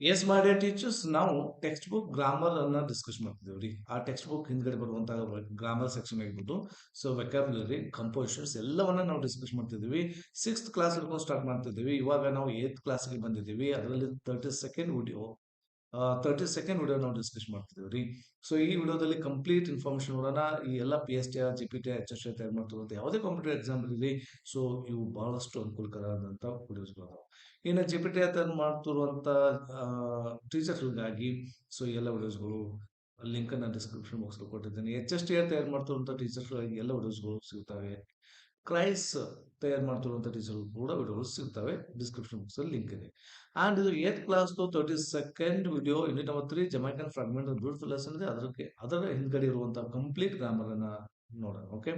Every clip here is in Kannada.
ಎಸ್ ಮೈ ಡಿಯರ್ ಟೀಚರ್ಸ್, ನಾವು ಟೆಕ್ಸ್ಟ್ ಬುಕ್ ಗ್ರಾಮರ್ ಅನ್ನ ಡಿಸ್ಕಸ್ ಮಾಡ್ತಿದ್ದೇವೆ ರೀ. ಆ ಟೆಕ್ಸ್ಟ್ ಬುಕ್ ಹಿಂದ್ಗಡೆ ಬರುವಂತಹ ಗ್ರಾಮರ್ ಸೆಕ್ಷನ್ ಆಗಿರ್ಬೋದು, ಸೊ ವೆಕ್ಯಾಬ್ಯುಲರಿ, ಕಂಪೋಸಿಷನ್ಸ್ ಎಲ್ಲವನ್ನ ನಾವು ಡಿಸ್ಕಸ್ ಮಾಡ್ತಿದ್ದೀವಿ. ಸಿಕ್ಸ್ತ್ ಕ್ಲಾಸ್ ಹಿಡ್ಕೊಂಡು ಸ್ಟಾರ್ಟ್ ಮಾಡ್ತಿದ್ದೀವಿ. ಇವಾಗ ನಾವು ಏತ್ ಕ್ಲಾಸ್ಗೆ ಬಂದಿದ್ದೀವಿ. ಅದರಲ್ಲಿ 32nd ವಿಡಿಯೋ 32nd ವಿಡಿಯೋ ನಾವು ಡಿಸ್ಕಸ್ ಮಾಡ್ತಿದ್ದೀವಿ ರೀ. ಸೊ ಈ ವಿಡಿಯೋದಲ್ಲಿ ಕಂಪ್ಲೀಟ್ ಇನ್ಫಾರ್ಮೇಶನ್ ನೋಡೋಣ. ಈ ಎಲ್ಲ P S T R, G P T R, H S T ತಯಾರು ಮಾಡ್ತಿರುವಂಥ ಯಾವುದೇ ಕಾಂಪಿಟೇಟಿವ್ ಎಕ್ಸಾಮ್ ಇರಲಿ, ಸೊ ಇವು ಬಹಳಷ್ಟು ಅನುಕೂಲಕರವಾದಂಥ ವಿಡಿಯೋಸ್ಗಳು. ಇನ್ನು ಜಿ ಪಿ ಟಿ ಆರ್ ತಯಾರು ಮಾಡ್ತಿರುವಂಥ ಟೀಚರ್ಸ್ಗಳಿಗಾಗಿ ಸೊ ಎಲ್ಲ ವಿಡಿಯೋಸ್ಗಳು ಲಿಂಕ್ ಅನ್ನ ಡಿಸ್ಕ್ರಿಪ್ಷನ್ ಬಾಕ್ಸ್ ಕೊಟ್ಟಿದ್ದೇನೆ. ಎಚ್ ಎಸ್ ಟಿ ಆರ್ ತಯಾರು ಮಾಡ್ತಿರುವಂಥ ಟೀಚರ್ಸ್ಗಳಿಗೆ ಎಲ್ಲ ವಿಡಿಯೋಸ್ಗಳು ಸಿಗ್ತವೆ. ಕ್ರೈಸ್ ತಯಾರು ಮಾಡ್ತಿರುವಂಥ ಟೀಚರ್ ಕೂಡ ವಿಡಿಯೋಗಳು ಸಿಗ್ತವೆ. ಡಿಸ್ಕ್ರಿಪ್ಷನ್ ಬಾಕ್ಸ್ ಅಲ್ಲಿ ಲಿಂಕ್ ಇದೆ. ಅಂಡ್ ಇದು eighth class 32nd video, unit number 3, Jamaican fragment beautiful lesson ಇದೆ. ಅದರ ಹಿಂದ್ಗಡೆ ಇರುವಂತಹ ಕಂಪ್ಲೀಟ್ ಗ್ರಾಮರ್ ಅನ್ನ ನೋಡೋಣ. Okay,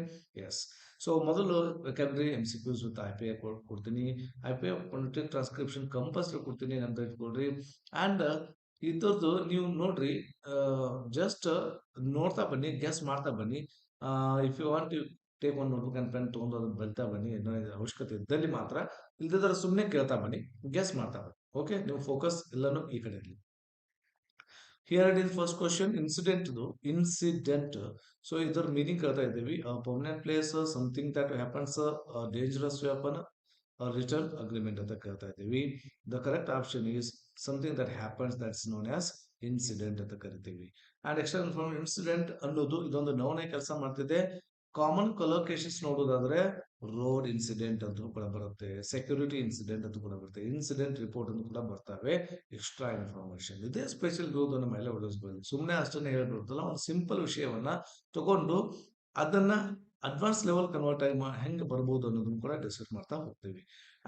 yes. ಸೊ ಮೊದಲು vocabulary M C Qs with I P I ಕೊಡ್ತೀನಿ. I P I phonetic transcription compulsory ಕೊಡ್ತೀನಿ, ಅಂತ ಇಟ್ಕೊಳ್ರಿ. ಅಂಡ್ ಇದ್ರದ್ದು ನೀವು ನೋಡ್ರಿ, ಜಸ್ಟ್ ನೋಡ್ತಾ ಬನ್ನಿ, ಗೆಸ್ ಮಾಡ್ತಾ ಬನ್ನಿ. If you want to take ಒಂದು ನೋಟ್ಬುಕ್ ಅಂಡ್ ಪೆನ್ ತೊಗೊಂಡು ಅದನ್ನ ಬರಿತಾ ಬನ್ನಿ, ಏನೋ ಅವಶ್ಯಕತೆ ಇದ್ದಲ್ಲಿ ಮಾತ್ರ. ಇಲ್ದಿದ್ರೆ ಸುಮ್ಮನೆ ಕೇಳ್ತಾ ಬನ್ನಿ, ಗೆಸ್ ಮಾಡ್ತಾ ಬನ್ನಿ. ಓಕೆ, ನೀವು ಫೋಕಸ್ ಎಲ್ಲಾನು ಈ ಕಡೆ ಇರಲಿ. Here it is first question, incident. ಇದು ಇನ್ಸಿಡೆಂಟ್. ಸೊ ಇದರ ಮೀನಿಂಗ್ ಕೇಳ್ತಾ ಇದ್ದೀವಿ. Permanent place, something that happens, dangerous weapon, return agreement ಅಂತ ಕೇಳ್ತಾ ಇದ್ದೀವಿ. The correct option is something that happens, that's known as incident ಅಂತ ಕರಿತೀವಿ. ಅಂಡ್ ಎಕ್ಸ್ಟ್ರಾ ಇನ್ಫಾರ್ಮೇಶನ್, ಇನ್ಸಿಡೆಂಟ್ ಅನ್ನೋದು ಇದೊಂದು ನೌನ್ ಆಗಿ ಕೆಲಸ ಮಾಡ್ತಿದೆ. ಕಾಮನ್ ಕೊಲೋಕೇಶನ್ಸ್ ನೋಡೋದಾದ್ರೆ ರೋಡ್ ಇನ್ಸಿಡೆಂಟ್ ಅಂತ ಕೂಡ ಬರುತ್ತೆ, ಸೆಕ್ಯೂರಿಟಿ ಇನ್ಸಿಡೆಂಟ್ ಅಂತ ಕೂಡ ಬರುತ್ತೆ, ಇನ್ಸಿಡೆಂಟ್ ರಿಪೋರ್ಟ್ ಅಂತ ಕೂಡ ಬರ್ತವೆ. ಎಕ್ಸ್ಟ್ರಾ ಇನ್ಫಾರ್ಮೇಶನ್ ಇದೇ ಸ್ಪೆಷಲ್ ಇರೋದು ನಮ್ಮ ಎಲ್ಲ ವಿಡಿಯೋಸ್ಗಳಲ್ಲಿ. ಸುಮ್ಮನೆ ಅಷ್ಟನ್ನೇ ಹೇಳ್ಬಿಡ್ತಲ್ಲ, ಒಂದು ಸಿಂಪಲ್ ವಿಷಯವನ್ನ ತಗೊಂಡು ಅದನ್ನ ಅಡ್ವಾನ್ಸ್ ಲೆವೆಲ್ ಕನ್ವರ್ಟ್ ಆಗಿ ಹೆಂಗೆ ಬರ್ಬೋದು ಅನ್ನೋದನ್ನು ಕೂಡ ಡಿಸ್ಕಸ್ ಮಾಡ್ತಾ ಹೋಗ್ತೀವಿ.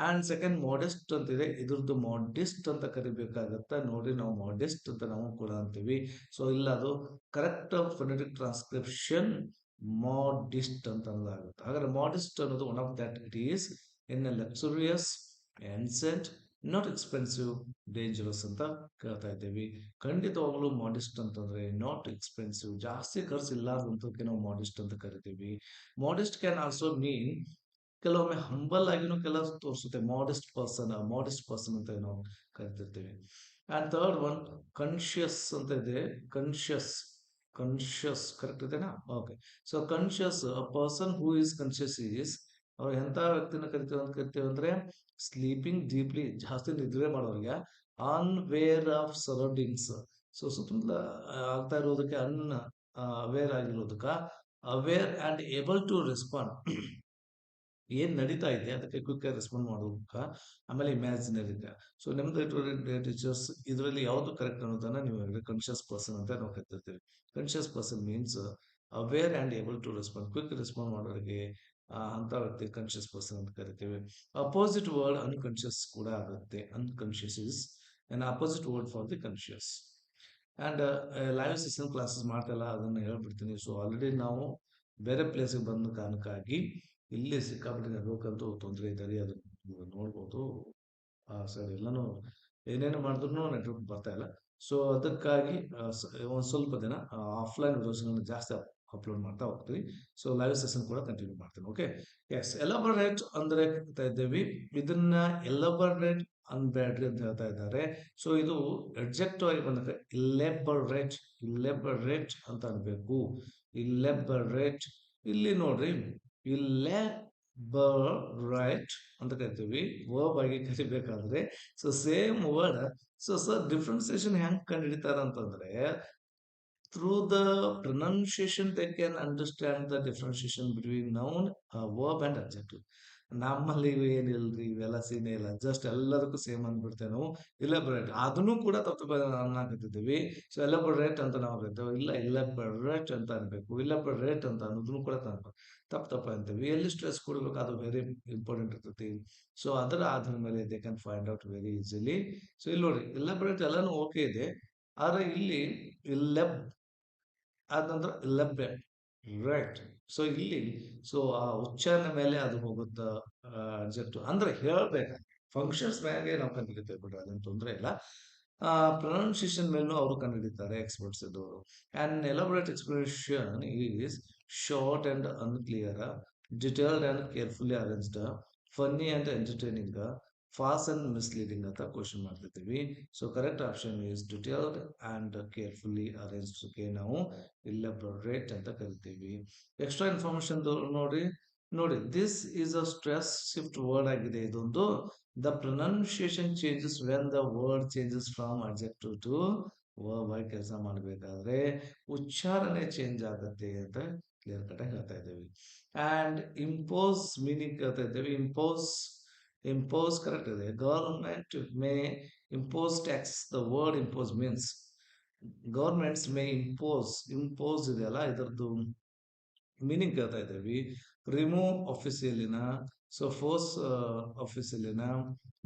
ಅಂಡ್ ಸೆಕೆಂಡ್ ಮಾಡೆಸ್ಟ್ ಅಂತಿದೆ. ಇದ್ರದ್ದು ಮಾಡೆಸ್ಟ್ ಅಂತ ಕರಿಬೇಕಾಗತ್ತ. ನೋಡಿ, ನಾವು ಮಾಡೆಸ್ಟ್ ಅಂತ ನಾವು ಕೂಡ ಅಂತೀವಿ. ಸೊ ಇಲ್ಲ, ಅದು ಕರೆಕ್ಟ್ ಫೊನೆಟಿಕ್ ಟ್ರಾನ್ಸ್ಕ್ರಿಪ್ಷನ್ ಮಾಡಿಸ್ಟ್ ಅಂತ ಅನ್ನಲಾಗುತ್ತೆ. ಹಾಗಾದ್ರೆ ಮಾಡಿಸ್ಟ್ ಅನ್ನೋದು one of that it is in a luxurious, ancient, not expensive, dangerous ಅಂತ ಕೇಳ್ತಾ ಇದ್ದೀವಿ. ಖಂಡಿತವಾಗ್ಲೂ ಮಾಡಿಸ್ಟ್ ಅಂತಂದ್ರೆ ನಾಟ್ ಎಕ್ಸ್ಪೆನ್ಸಿವ್, ಜಾಸ್ತಿ ಖರ್ಚು ಇಲ್ಲಾರ್ದಂತಕ್ಕೆ ನಾವು ಮಾಡಿಸ್ಟ್ ಅಂತ ಕರಿತೀವಿ. ಮಾಡಿಸ್ಟ್ ಕ್ಯಾನ್ ಆಲ್ಸೋ ಮೀನ್, ಕೆಲವೊಮ್ಮೆ ಹಂಬಲ್ ಆಗಿನೂ ಕೆಲಸ ತೋರಿಸುತ್ತೆ. ಮಾಡಿಸ್ಟ್ ಪರ್ಸನ್ ಅಂತ ನಾವು ಕರಿತಿರ್ತೀವಿ. ಅಂಡ್ ಥರ್ಡ್ ಒನ್, ಕನ್ಶಿಯಸ್ ಅಂತ ಇದೆ. ಕನ್ಶಿಯಸ್, ಕಾನ್ಶಿಯಸ್ ಕರೆಕ್ಟ್ ಇದೆನಾ? Okay. So conscious, a person who is conscious is, ಅವ್ರು ಎಂತ ವ್ಯಕ್ತಿನ ಕರಿತೀವಿ ಅಂದ್ರೆ ಸ್ಲೀಪಿಂಗ್ ಡೀಪ್ಲಿ, ಜಾಸ್ತಿ ನಿದ್ರೆ ಮಾಡೋರಿಗೆ. ಅನ್ವೇರ್ ಆಫ್ ಸರೌಂಡಿಂಗ್ಸ್, ಸೊ ಸುತ್ತಮುತ್ತಲ ಆಗ್ತಾ ಇರೋದಕ್ಕೆ ಅವೇರ್ ಆಗಿರೋದಕ್ಕ. Aware and able to respond, ಏನ್ ನಡೀತಾ ಇದೆ ಅದಕ್ಕೆ ಕ್ವಿಕ್ ಆಗಿ ರೆಸ್ಪಾಂಡ್ ಮಾಡೋದಕ್ಕ. ಆಮೇಲೆ ಇಮ್ಯಾಜಿನರಿ. ಸೊ ನಿಮ್ದು ಟೀಚರ್ಸ್ ಇದರಲ್ಲಿ ಯಾವ್ದು ಕರೆಕ್ಟ್ ಅನ್ನೋದನ್ನ ನೀವು ಕಾನ್ಶಿಯಸ್ ಪರ್ಸನ್ ಅಂತ ನಾವು ಕರಿತಿರ್ತೀವಿ. Conscious person means aware and able to respond, quick respond ಮಾಡೋರಿಗೆ ಅಂತ ವ್ಯಕ್ತಿ ಕಾನ್ಶಿಯಸ್ ಪರ್ಸನ್ ಅಂತ ಕರಿತೀವಿ. ಅಪೋಸಿಟ್ ವರ್ಡ್ ಅನ್ಕಾನ್ಶಿಯಸ್ ಕೂಡ ಆಗುತ್ತೆ. Unconscious is an opposite word for the conscious. And live session classes ಮಾಡ್ತಲ್ಲ, ಅದನ್ನ ಹೇಳ್ಬಿಡ್ತೀನಿ. ಸೊ ಆಲ್ರೆಡಿ ನಾವು ಬೇರೆ ಪ್ಲೇಸಿಗೆ ಬಂದ ಕಾರಣಕ್ಕಾಗಿ ಇಲ್ಲಿ ಸಿಕ್ಕಾಪಟ್ಟೆ ನೆಟ್ವರ್ಕ್ ಅಂತೂ ತೊಂದರೆ ಇದೆ ರೀ. ಅದು ನೀವು ನೋಡ್ಬೋದು. ಸರ್ ಎಲ್ಲಾನು ಏನೇನು ಮಾಡಿದ್ರು ನೆಟ್ವರ್ಕ್ ಬರ್ತಾ ಇಲ್ಲ. ಸೊ ಅದಕ್ಕಾಗಿ ಒಂದು ಸ್ವಲ್ಪ ದಿನ ಆಫ್ಲೈನ್ ವಿಡಿಯೋಸ್ಗಳನ್ನ ಜಾಸ್ತಿ ಅಪ್ಲೋಡ್ ಮಾಡ್ತಾ ಹೋಗ್ತೀವಿ. ಸೊ ಲೈವ್ ಸೆಷನ್ ಕೂಡ ಕಂಟಿನ್ಯೂ ಮಾಡ್ತೀನಿ. Okay, yes. ಎಲಾಬರೇಟ್ ಅಂದ್ರೆ ಹೇಳ್ತಾ ಇದ್ದೇವೆ. ಇದನ್ನ ಎಲಾಬರೇಟ್ ಅನ್ಬೇಡ್ರಿ ಅಂತ ಹೇಳ್ತಾ ಇದ್ದಾರೆ. ಸೊ ಇದು ಅಡ್ಜೆಕ್ಟಿವ್ ಆಗಿ ಬಂದ್ರೆ ಇಲೆಬರೇಟ್, ಇಲೆಬರೇಟ್ ಅಂತ ಅನ್ಬೇಕು. ಇಲೆಬರೇಟ್. ಇಲ್ಲಿ ನೋಡ್ರಿ, ಇಲೆಬರೇಟ್ ಅಂತ ಕರಿತೀವಿ ವರ್ಬ್ ಆಗಿ ಕರಿಬೇಕಾದ್ರೆ. So same word. So sir differentiation ಹೆಂಗ್ ಕಂಡು ಹಿಡಿತಾರ ಅಂತಂದ್ರೆ, through the pronunciation they can understand the differentiation between noun, verb and adjective. ನಮ್ಮಲ್ಲಿ ಏನಿಲ್ರಿ, ಇವೆಲ್ಲ ಸೀನೇ ಇಲ್ಲ. ಜಸ್ಟ್ ಎಲ್ಲದಕ್ಕೂ ಸೇಮ್ ಅಂದ್ಬಿಡ್ತೇವೆ ನಾವು. ಇಲೆಬರೇಟ್ ಅದನ್ನು ಕೂಡ ತಪ್ಪು ಅನ್ನಾಕತ್ತಿದ್ದೀವಿ. ಸೊ ಎಲೆಬರೇಟ್ ಅಂತ ನಾವು ಕರಿತೇವೆ. ಇಲ್ಲ, ಇಲೆಬರೇಟ್ ಅಂತ ಅನ್ಬೇಕು. ಇಲೆಬರೇಟ್ ಅಂತ ಅನ್ನೋದನ್ನು ಕೂಡ ತಪ್ಪು ಅಂತೀವಿ. ಎಲ್ಲಿ ಸ್ಟ್ರೆಸ್ ಕೊಡ್ಬೇಕು ಅದು ವೆರಿ ಇಂಪಾರ್ಟೆಂಟ್ ಇರ್ತೈತಿ. ಸೊ ಅದರ ಆಧಾರದ ಮೇಲೆ they can find out very easily. So ಇಲ್ಲಿ ನೋಡಿ, ಇಲೆಬರೇಟ್ ಎಲ್ಲಾನು ಓಕೆ ಇದೆ. ಆದ್ರೆ ಇಲ್ಲಿ ಲೆಬ್ ಅದಂದ್ರೆ ಲಭ್ಯ, ರೈಟ್. ಸೊ ಇಲ್ಲಿ, ಸೊ ಆ ಉಚ್ಚಾರಣೆ ಮೇಲೆ ಅದು ಹೋಗುತ್ತ. ಅಡ್ಜೆಕ್ಟಿವ್ ಅಂದ್ರೆ ಹೇಳ್ಬೇಕು, ಫಂಕ್ಷನ್ಸ್ ಮ್ಯಾಗೆ ನಾವು ಕಂಡುಹಿಡಿತೇವೆ ಬಿಡ್ರಿ, ಅದೇನು ತೊಂದರೆ ಇಲ್ಲ. ಪ್ರೊನೌನ್ಸಿಯೇಷನ್ ಮೇಲೂ ಅವರು ಕಂಡುಹಿಡಿತಾರೆ, ಎಕ್ಸ್ಪರ್ಟ್ಸ್ ಇದ್ದವರು. And elaborate explanation is short and unclear, detailed and carefully arranged, funny and entertaining, false and misleading ಅಂತ ಕ್ವಶನ್ ಮಾಡ್ತಿದ್ದೀವಿ. So correct option is detailed and carefully arrange ನಾವು ಇಲ್ಲಬ್ರೇಟ್ ಅಂತ ಕರಿತೀವಿ. ಎಕ್ಸ್ಟ್ರಾ ಇನ್ಫಾರ್ಮೇಶನ್ ನೋಡಿ ನೋಡಿ this is a stress shift word ಆಗಿದೆ ಇದೊಂದು. The pronunciation changes when the word changes from adjective to verb ಆಗಿ ಕೆಲಸ ಮಾಡಬೇಕಾದ್ರೆ ಉಚ್ಚಾರಣೆ ಚೇಂಜ್ ಆಗುತ್ತೆ ಅಂತ ಕ್ಲಿಯರ್ ಕಟ್ ಆಗಿ ಹೇಳ್ತಾ ಇದ್ದೀವಿ. ಅಂಡ್ ಇಂಪೋಸ್ ಮೀನಿಂಗ್ ಹೇಳ್ತಾ ಇದ್ದೇವೆ. ಇಂಪೋಸ್ ಕರೆಕ್ಟ್ ಇದೆ. Government may impose tax. The word impose means governments may impose ಇದೆಯಲ್ಲ ಇದರದ್ದು ಮೀನಿಂಗ್ ಕೇಳ್ತಾ ಇದ್ದೇವೆ. ರಿಮೂವ್ ಆಫೀಸಿಯಲಿನ, ಸೊ ಫೋರ್ಸ್ ಆಫೀಸಿಯಲಿನ,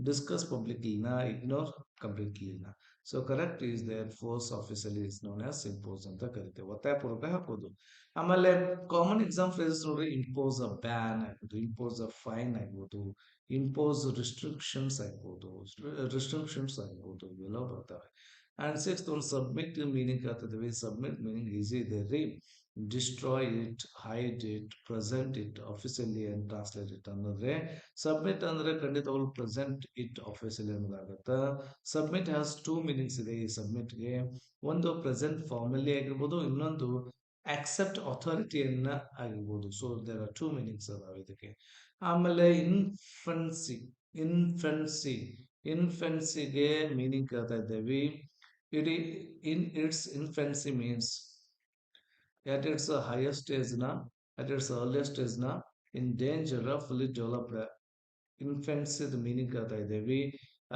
ಡಿಸ್ಕಸ್ ಪಬ್ಲಿಕ್ಲಿನ, ಇಗ್ನೋರ್ ಕಂಪ್ಲೀಟ್ಲಿನ. So correct is there force officially is known as impose ಅಂತ ಕರಿತೇವೆ. ಒತ್ತಾಯಪೂರ್ವಕ ಹಾಕೋದು. ಆಮೇಲೆ ಕಾಮನ್ ಎಕ್ಸಾಮ್ ಫ್ರೇಸಸ್ ನೋಡ್ರಿ, ಇಂಪೋಸ್ ಅ ಬ್ಯಾನ್ ಆಗ್ಬೋದು, ಇಂಪೋಸ್ ಅ ಫೈನ್ ಆಗ್ಬೋದು, ಇಂಪೋಸ್ ರಿಸ್ಟ್ರಿಕ್ಷನ್ಸ್ ಆಗ್ಬೋದು, ಇವೆಲ್ಲ ಬರ್ತವೆ. ಅಂಡ್ ಸಿಕ್ಸ್ತ್ ಒಂದು submit meaning ಹೇಳ್ತಿದ್ದೀವಿ. Submit meaning easy ಇದೆ ರೀ. Destroy it, hide it, present it ಆಫೀಸಲ್ಲಿ ಅಂಡ್ ಟ್ರಾನ್ಸ್ಲೇಟ್ ಇಟ್ ಅನ್ನೋದ್ರೆ ಸಬ್ಮಿಟ್ ಅಂದ್ರೆ ಖಂಡಿತವಾಗ್ಲು ಪ್ರೆಸೆಂಟ್ ಇಟ್ ಆಫೀಸಲ್ಲಿ ಅನ್ನೋದಾಗತ್ತ. ಸಬ್ಮಿಟ್ ಹ್ಯಾಸ್ ಟೂ ಮೀನಿಂಗ್ಸ್ ಇದೆ ಈ ಸಬ್ಮಿಟ್ಗೆ. ಒಂದು ಪ್ರೆಸೆಂಟ್ ಫಾರ್ಮಲ್ಲಿ ಆಗಿರ್ಬೋದು, ಇನ್ನೊಂದು ಆಕ್ಸೆಪ್ಟ್ ಅಥಾರಿಟಿಯನ್ನ ಆಗಿರ್ಬೋದು. So there are two meanings ಅದಾವೆ ಇದಕ್ಕೆ. ಆಮೇಲೆ ಇನ್ಫೆನ್ಸಿ ಇನ್ಫೆನ್ಸಿಗೆ ಮೀನಿಂಗ್ ಕೇಳ್ತಾ ಇದ್ದೇವೆ. ಇಡೀ in its infancy means at its highest stage na, at its earliest stage na, in danger of fully developed infancy the meaning ಹೇಳ್ತಾ ಇದ್ದೇವೆ.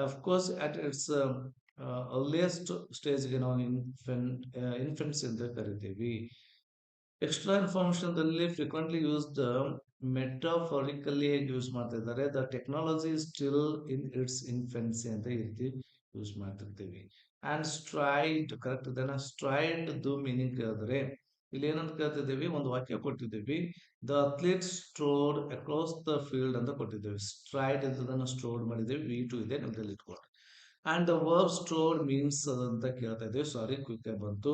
Of course at its earliest stage ಗೆ ನಾವು ಇನ್ಫೆನ್ಸಿ ಅಂತ ಕರಿತೀವಿ. ಎಕ್ಸ್ಟ್ರಾ ಇನ್ಫಾರ್ಮೇಶನ್ ದಲ್ಲಿ ಫ್ರೀಕ್ವೆಂಟ್ಲಿ ಯೂಸ್ಡ್ ಮೆಟಾಫಾರಿಕಲಿ ಯೂಸ್ ಮಾಡ್ತಾ ಇದ್ದಾರೆ. The technology still in its infancy ಅಂತ ಈ ರೀತಿ ಯೂಸ್ ಮಾಡ್ತಿರ್ತೀವಿ. ಅಂಡ್ ಸ್ಟ್ರೈಡ್ ಕರೆಕ್ಟ್ ಇದನ್ನ ಸ್ಟ್ರೈಡ್ ದು ಮೀನಿಂಗ್ ಕೇಳಿದ್ರೆ ಇಲ್ಲಿ ಏನಂತ ಕೇಳ್ತಿದ್ದೀವಿ, ಒಂದು ವಾಕ್ಯ ಕೊಟ್ಟಿದ್ದೀವಿ. The athlete strode across the field ಅಂತ ಕೊಟ್ಟಿದ್ದೇವೆ. ಸ್ಟ್ರೈಡ್ ಇದನ್ನ ಸ್ಟ್ರೋಡ್ ಮಾಡಿದ್ದೇವೆ. V2 ಇದೆ ನಿಮ್ದಲ್ಲಿ ಇಟ್ಕೊಂಡು. And the verb strode means ಅಂತ ಕೇಳ್ತಾ ಇದ್ದೇವೆ. ಸಾರಿ ಕ್ವಿಕ್ ಆಗಿ ಬಂತು.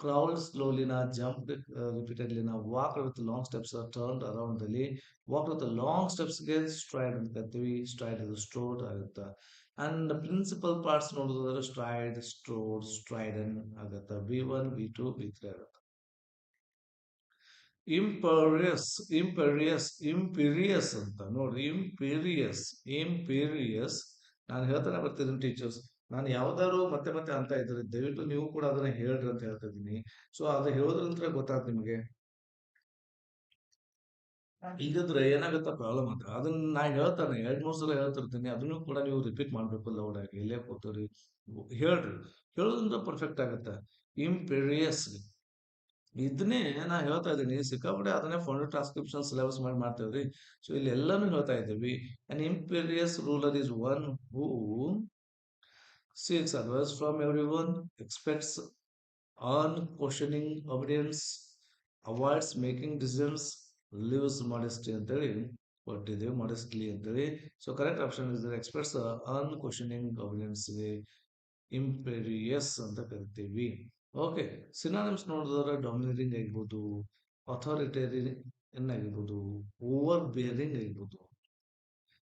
ಕ್ರೌಲ್ ಸ್ಲೋಲಿನ, ಜಂಪ್ ರಿಪೀಟೆಡ್ಲಿನ, walk with long steps, turn around ಅಲ್ಲಿ ವಾಕ್ ವಿತ್ ಲಾಂಗ್ ಸ್ಟೆಪ್ಸ್ಗೆ ಸ್ಟ್ರೈಡ್ ಅಂತ ಕರಿತೀವಿ. ಸ್ಟ್ರೈಡ್ ಇದು ಸ್ಟ್ರೋಡ್ ಆಗುತ್ತೆ. ಅಂಡ್ ಪ್ರಿನ್ಸಿಪಲ್ ಪಾರ್ಟ್ಸ್ ನೋಡಿದ್ರೆ ಸ್ಟ್ರೈಡ್, ಸ್ಟ್ರೋಡ್, ಸ್ಟ್ರೈಡನ್ ಆಗುತ್ತೆ. V1, V2, V3 ಆಗುತ್ತೆ. ಇಂಪೀರಿಯಸ್ ಅಂತ ನೋಡ್ರಿ. ಇಂಪೀರಿಯಸ್ ನಾನು ಹೇಳ್ತಾನೆ ಬರ್ತಿದ್ದೀನಿ ಟೀಚರ್ಸ್. ನಾನು ಯಾವ್ದಾದ್ರು ಮತ್ತೆ ಮತ್ತೆ ಅಂತ ಇದ್ರೆ ದಯವಿಟ್ಟು ನೀವು ಕೂಡ ಅದನ್ನ ಹೇಳ್ರಿ ಅಂತ ಹೇಳ್ತಾ ಇದ್ದೀನಿ. ಸೊ ಅದು ಹೇಳೋದ್ರಂತ್ರ ಗೊತ್ತಾಗ್ತದೆ ನಿಮಗೆ. ಇಲ್ಲದ್ರೆ ಏನಾಗುತ್ತಾ ಪ್ರಾಬ್ಲಮ್ ಅಂತ ಅದನ್ನ ನಾ ಹೇಳ್ತಾನೆ 2-3 ಸಲ ಹೇಳ್ತಿರ್ತೀನಿ. ಅದನ್ನು ಕೂಡ ನೀವು ರಿಪೀಟ್ ಮಾಡ್ಬೇಕು ಲೌಡ್ ಆಗಿ. ಇಲ್ಲೇ ಕೂತವ್ರಿ ಹೇಳ್ರಿ. ಹೇಳೋದ್ರಿಂದ ಪರ್ಫೆಕ್ಟ್ ಆಗುತ್ತೆ. ಇಂಪೀರಿಯಸ್ ಇದನ್ನೇ ನಾ ಹೇಳ್ತಾ ಇದ್ದೀನಿ. ಸಿಕ್ಕಾಪಟ್ಟೆ ಅದನ್ನೇ ಫೋನ್ ಟ್ರಾನ್ಸ್ಕ್ರಿಪ್ಷನ್ ಸಿಲೆಬಸ್ ಮಾಡಿ ಮಾಡ್ತೇವ್ರಿ. ಸೊ ಇಲ್ಲಿ ಎಲ್ಲಾನು ಹೇಳ್ತಾ ಇದ್ದೀವಿ. An imperious ruler is one who seeks advice from everyone, expects unquestioning obedience, avoids making decisions, lives modesty ಅಂತೇಳಿ ಕೊಟ್ಟಿದ್ದೇವೆ. modestly ಅಂತೇಳಿ. So correct option is expects unquestioning obedience imperious ಅಂತ ಕರಿತೀವಿ. ಓಕೆ, ಸಿನಾನಿಮ್ಸ್ ನೋಡಿದ್ರೆ ಡಾಮಿನೇಟಿಂಗ್ ಆಗಿರ್ಬೋದು, ಅಥಾರಿಟೇರಿಯನ್ ಆಗಿರ್ಬೋದು, ಓವರ್ ಬೇರಿಂಗ್ ಆಗಿರ್ಬೋದು.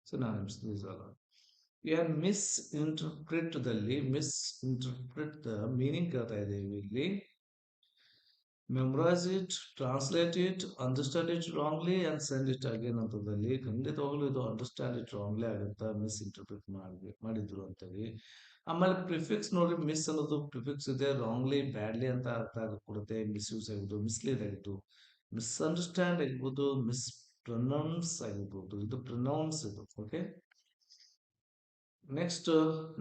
Synonyms these are. Misinterpret the meaning ಕೇಳ್ತಾ ಇದ್ದೀವಿ ಇಲ್ಲಿ. Memorise it, translate it, understand it wrongly and send it again ಅಂತದಲ್ಲಿ ಖಂಡಿತವಾಗ್ಲೂ ಇದು ಅಂಡರ್ಸ್ಟ್ಯಾಂಡ್ ಇಟ್ ರಾಂಗ್ಲಿ ಆಗುತ್ತಾ ಮಿಸ್ಇಂಟರ್ಪ್ರಿಟ್ ಮಾಡಿದ್ರು ಅಂತೇಳಿ. ಆಮೇಲೆ ಪ್ರಿಫಿಕ್ಸ್ ನೋಡಿ, ಮಿಸ್ ಅನ್ನೋದು ಪ್ರಿಫಿಕ್ಸ್ ಇದೆ. ರಾಂಗ್ಲಿ, ಬ್ಯಾಡ್ಲಿ ಅಂತ ಅರ್ಥ ಕೊಡುತ್ತೆ. ಮಿಸ್ಯೂಸ್ ಆಗಿದ್ದು, ಮಿಸ್ಲೀಡ್ ಆಗಿದ್ದು, ಮಿಸ್ಅಂಡರ್ಸ್ಟ್ಯಾಂಡ್ ಆಗಿರ್ಬೋದು, ಮಿಸ್ ಪ್ರೊನೌನ್ಸ್ ಆಗಿರ್ಬೋದು. ಇದು ಪ್ರೊನೌನ್ಸ್ ಇದು. ಓಕೆ, ನೆಕ್ಸ್ಟ್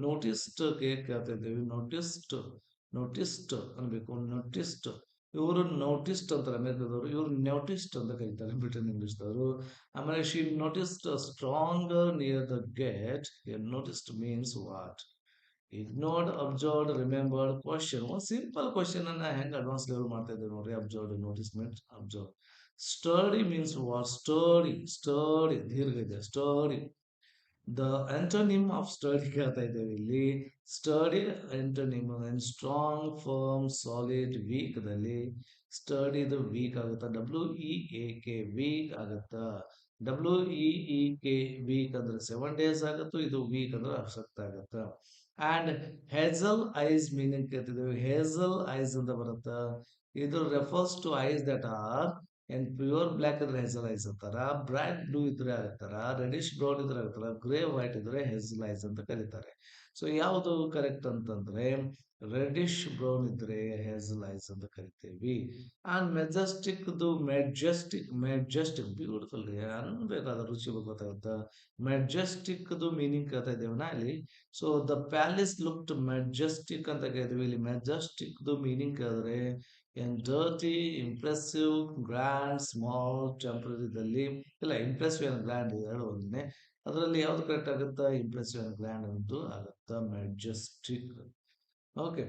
ನೋಟಿಸ್ಡ್ ಕೇಳ್ತಾ ಇದ್ದೇವೆ. ನೋಟಿಸ್ಡ್ ಅನ್ಬೇಕು. ನೋಟಿಸ್ಡ್ ಇವರು ನೋಟಿಸ್ಡ್ ಅಂತಾರೆ ಅಮೆರಿಕದವರು. ಇವರು ನೋಟಿಸ್ಡ್ ಅಂತ ಕರೀತಾರೆ ಬ್ರಿಟನ್ ಇಂಗ್ಲಿಷ್ದವರು. ಆಮೇಲೆ she noticed stranger near the gate. Noticed means what? Ignored, observed, remembered. Question, ಒಂದು ಸಿಂಪಲ್ ಕ್ವಶನ್ ಅನ್ನ ಹೆಂಗ್ ಅಡ್ವಾನ್ಸ್ ಲೆವೆಲ್ ಮಾಡ್ತಾ ಇದ್ದೇವೆ ನೋಡ್ರಿ. Observed, noticement, observe. Sturdy means what? Sturdy ದೀರ್ಘ ಇದೆ. Sturdy the antonym of sturdy ಕೇಳ್ತಾ ಇದ್ದೇವೆ ಇಲ್ಲಿ. Sturdy antonym strong, firm, solid, weak ದಲ್ಲಿ ಸ್ಟಡಿ ಇದು ವೀಕ್ ಆಗುತ್ತಾ. WEAK ವೀಕ್ ಆಗುತ್ತಾ. WEEK ವೀಕ್ ಅಂದ್ರೆ 7 days ಆಗತ್ತು. ಇದು ವೀಕ್ ಅಂದ್ರೆ ಅಸಕ್ತ ಆಗತ್ತ. ಅಂಡ್ ಹೇಸಲ್ ಐಸ್ ಮೀನಿಂಗ್ ಕೇಳ್ತಿದ್ದೇವೆ. ಹೇಸಲ್ ಐಸ್ ಅಂತ ಬರುತ್ತ. ಇದು refers to eyes that are ಏನ್ ಪ್ಯೂರ್ ಬ್ಲ್ಯಾಕ್ ಇದ್ರೆ ಹೇಸಲ್ ಐಸ್ ಅಂತಾರ, ಬ್ರೈಟ್ ಬ್ಲೂ ಇದ್ರೆ ಆಗ್ತಾರ, ರೆಡಿಶ್ ಬ್ರೌನ್ ಇದ್ರೆ ಆಗ್ತಾರ, ಗ್ರೇ ವೈಟ್ ಇದ್ರೆ ಹೇಸಲ್ ಐಸ್ ಅಂತ ಕರೀತಾರೆ. ಸೊ ಯಾವುದು ಕರೆಕ್ಟ್ ಅಂತಂದ್ರೆ ರೆಡಿಶ್ ಬ್ರೌನ್ ಇದ್ರೆ ಹೇಸಲ್ ಐಸ್ ಅಂತ ಕರಿತೇವಿ. ಅಂಡ್ ಮೆಜೆಸ್ಟಿಕ್ ಬ್ಯೂಟಿಫುಲ್ ರೀ, ಅನ್ಬೇಕಾದ ರುಚಿ ಗೊತ್ತಾಗುತ್ತ. ಮೆಜೆಸ್ಟಿಕ್ ಮೀನಿಂಗ್ ಕೇಳ್ತಾ ಇದ್ದೇವೆ ಇಲ್ಲಿ. So the palace looked Majestic ಅಂತ ಕೇಳಿದ್ವಿ. ಇಲ್ಲಿ ಮೆಜೆಸ್ಟಿಕ್ ಮೀನಿಂಗ್ ಕೇಳಿದ್ರೆ ಏನ್ ಡರ್ಟಿ, ಇಂಪ್ರೆಸಿವ್, ಗ್ರ್ಯಾಂಡ್, ಸ್ಮಾಲ್, ಟೆಂಪ್ರರಿದಲ್ಲಿ ಇಲ್ಲ. ಇಂಪ್ರೆಸಿವ್ ಅಂಡ್ ಗ್ರ್ಯಾಂಡ್ ಎರಡು ಒಂದೇ. ಅದರಲ್ಲಿ ಯಾವ್ದು ಕರೆಕ್ಟ್ ಆಗುತ್ತಾ? ಇಂಪ್ರೆಸಿವ್ ಅಂಡ್ ಗ್ರ್ಯಾಂಡ್ ಅಂತೂ ಆಗುತ್ತಾ majestic. Okay.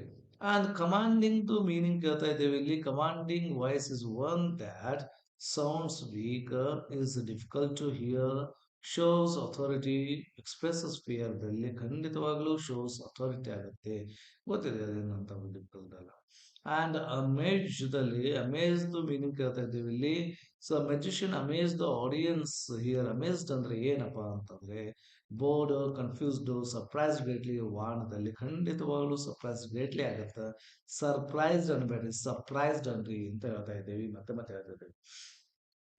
And commanding meaning ಕೇಳ್ತಾ ಇದ್ದೇವೆ ಇಲ್ಲಿ. Commanding voice is one that sounds weaker, is difficult to hear, shows authority, expresses fear. ದಲ್ಲಿ ಖಂಡಿತವಾಗ್ಲೂ ಶೋಸ್ ಅಥಾರಿಟಿ ಆಗುತ್ತೆ. ಗೊತ್ತಿದೆ ಅದೇನಂತ ಡಿಫಿಕಲ್ಟ್ ಅಲ್ಲ. ಅಂಡ್ ಅಮೇಜ್ದಲ್ಲಿ ಅಮೇಜ್ಡ್ ಮೀನಿಂಗ್ ಕೇಳ್ತಾ ಇದ್ದೇವೆ ಇಲ್ಲಿ. So magician amaze the audience here. Amazed ಅಂದ್ರೆ ಏನಪ್ಪಾ ಅಂತಂದ್ರೆ ಬೋರ್ಡ್, ಕನ್ಫ್ಯೂಸ್ಡ್, ಸರ್ಪ್ರೈಸ್ ಗ್ರೇಟ್ಲಿ. ವಾಹನದಲ್ಲಿ ಖಂಡಿತವಾಗ್ಲೂ ಸರ್ಪ್ರೈಸ್ ಗ್ರೇಟ್ಲಿ ಆಗತ್ತ. ಸರ್ಪ್ರೈಸ್ಡ್ ಅನ್ಬೇಡ್ರಿ, ಸರ್ಪ್ರೈಸ್ಡ್ ಅನ್ರಿ ಅಂತ ಹೇಳ್ತಾ ಇದ್ದೇವೆ. ಮತ್ತೆ ಮತ್ತೆ ಹೇಳ್ತಾ ಇದ್ದೇವೆ,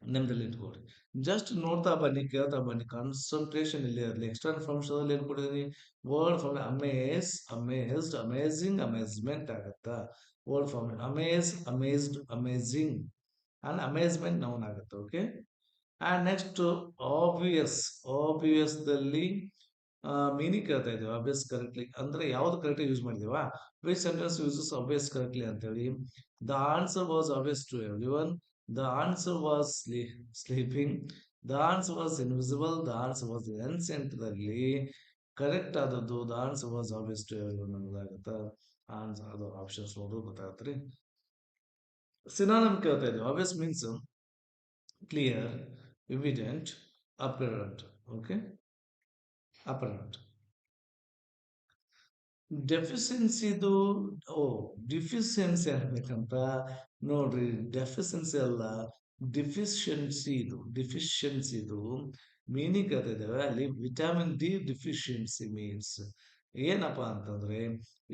ನೆಮ್ಮದಲ್ಲಿ ಇಟ್ಕೊಳ್ರಿ. ಜಸ್ಟ್ ನೋಡ್ತಾ ಬನ್ನಿ, ಕೇಳ್ತಾ ಬನ್ನಿ, ಕಾನ್ಸಂಟ್ರೇಷನ್ ಇಲ್ಲೇ ಇರಲಿ. ಎಕ್ಸ್ಟರ್ನಲ್ ಫಂಕ್ಷನ್ ಏನ್ ಕೊಟ್ಟಿದ್ದೀನಿ? Word from amaze, amazed, amazing, amazement ಆಗತ್ತಾ. Word from amaze, amazed, amazing and amazement noun ಆಗುತ್ತೆ. Okay. And next obvious. Obvious ದಲ್ಲಿ ಮೀನಿಂಗ್ ಕೇಳ್ತಾ ಇದ್ದೇವೆ. ಆಬ್ವಿಯಸ್ ಕರೆಕ್ಟ್ಲಿ ಅಂದ್ರೆ ಯಾವ್ದು ಕರೆಕ್ಟ್ ಯೂಸ್ ಮಾಡಿದೀವಾ? Which sentence uses obvious correctly ಅಂತೇಳಿ. The answer was obvious to everyone. The answer was sleeping. The answer was invisible. The answer was ancient ದಲ್ಲಿ ಕರೆಕ್ಟ್ ಆದದ್ದು the answer was obvious to every one ಅನ್ನೋದಾಗತ್ತ. Answer ಅದು ಆಪ್ಷನ್ಸ್ ನೋಡೋದು ಗೊತ್ತಾಗತ್ರಿ. ಸಿನಾನಿಮ್ ಕೇಳ್ತಾ ಇದ್ದೇವೆ. Obvious means clear, evident, apparent. Okay, apparent. ಡೆಫಿಷಿಯನ್ಸಿದು ಓ ಡಿಫಿಷಿಯನ್ಸಿ ಆಗ್ಬೇಕಂತ ನೋಡ್ರಿ. ಡೆಫಿಷಿಯನ್ಸಿ ಅಲ್ಲ, ಡಿಫಿಷಿಯನ್ಸಿದು ಮೀನಿಂಗ್ ಇದ್ದೇವೆ ಅಲ್ಲಿ. ವಿಟಮಿನ್ ಡಿ ಡಿಫಿಷಿಯನ್ಸಿ ಮೀನ್ಸ್ ಏನಪ್ಪಾ ಅಂತಂದ್ರೆ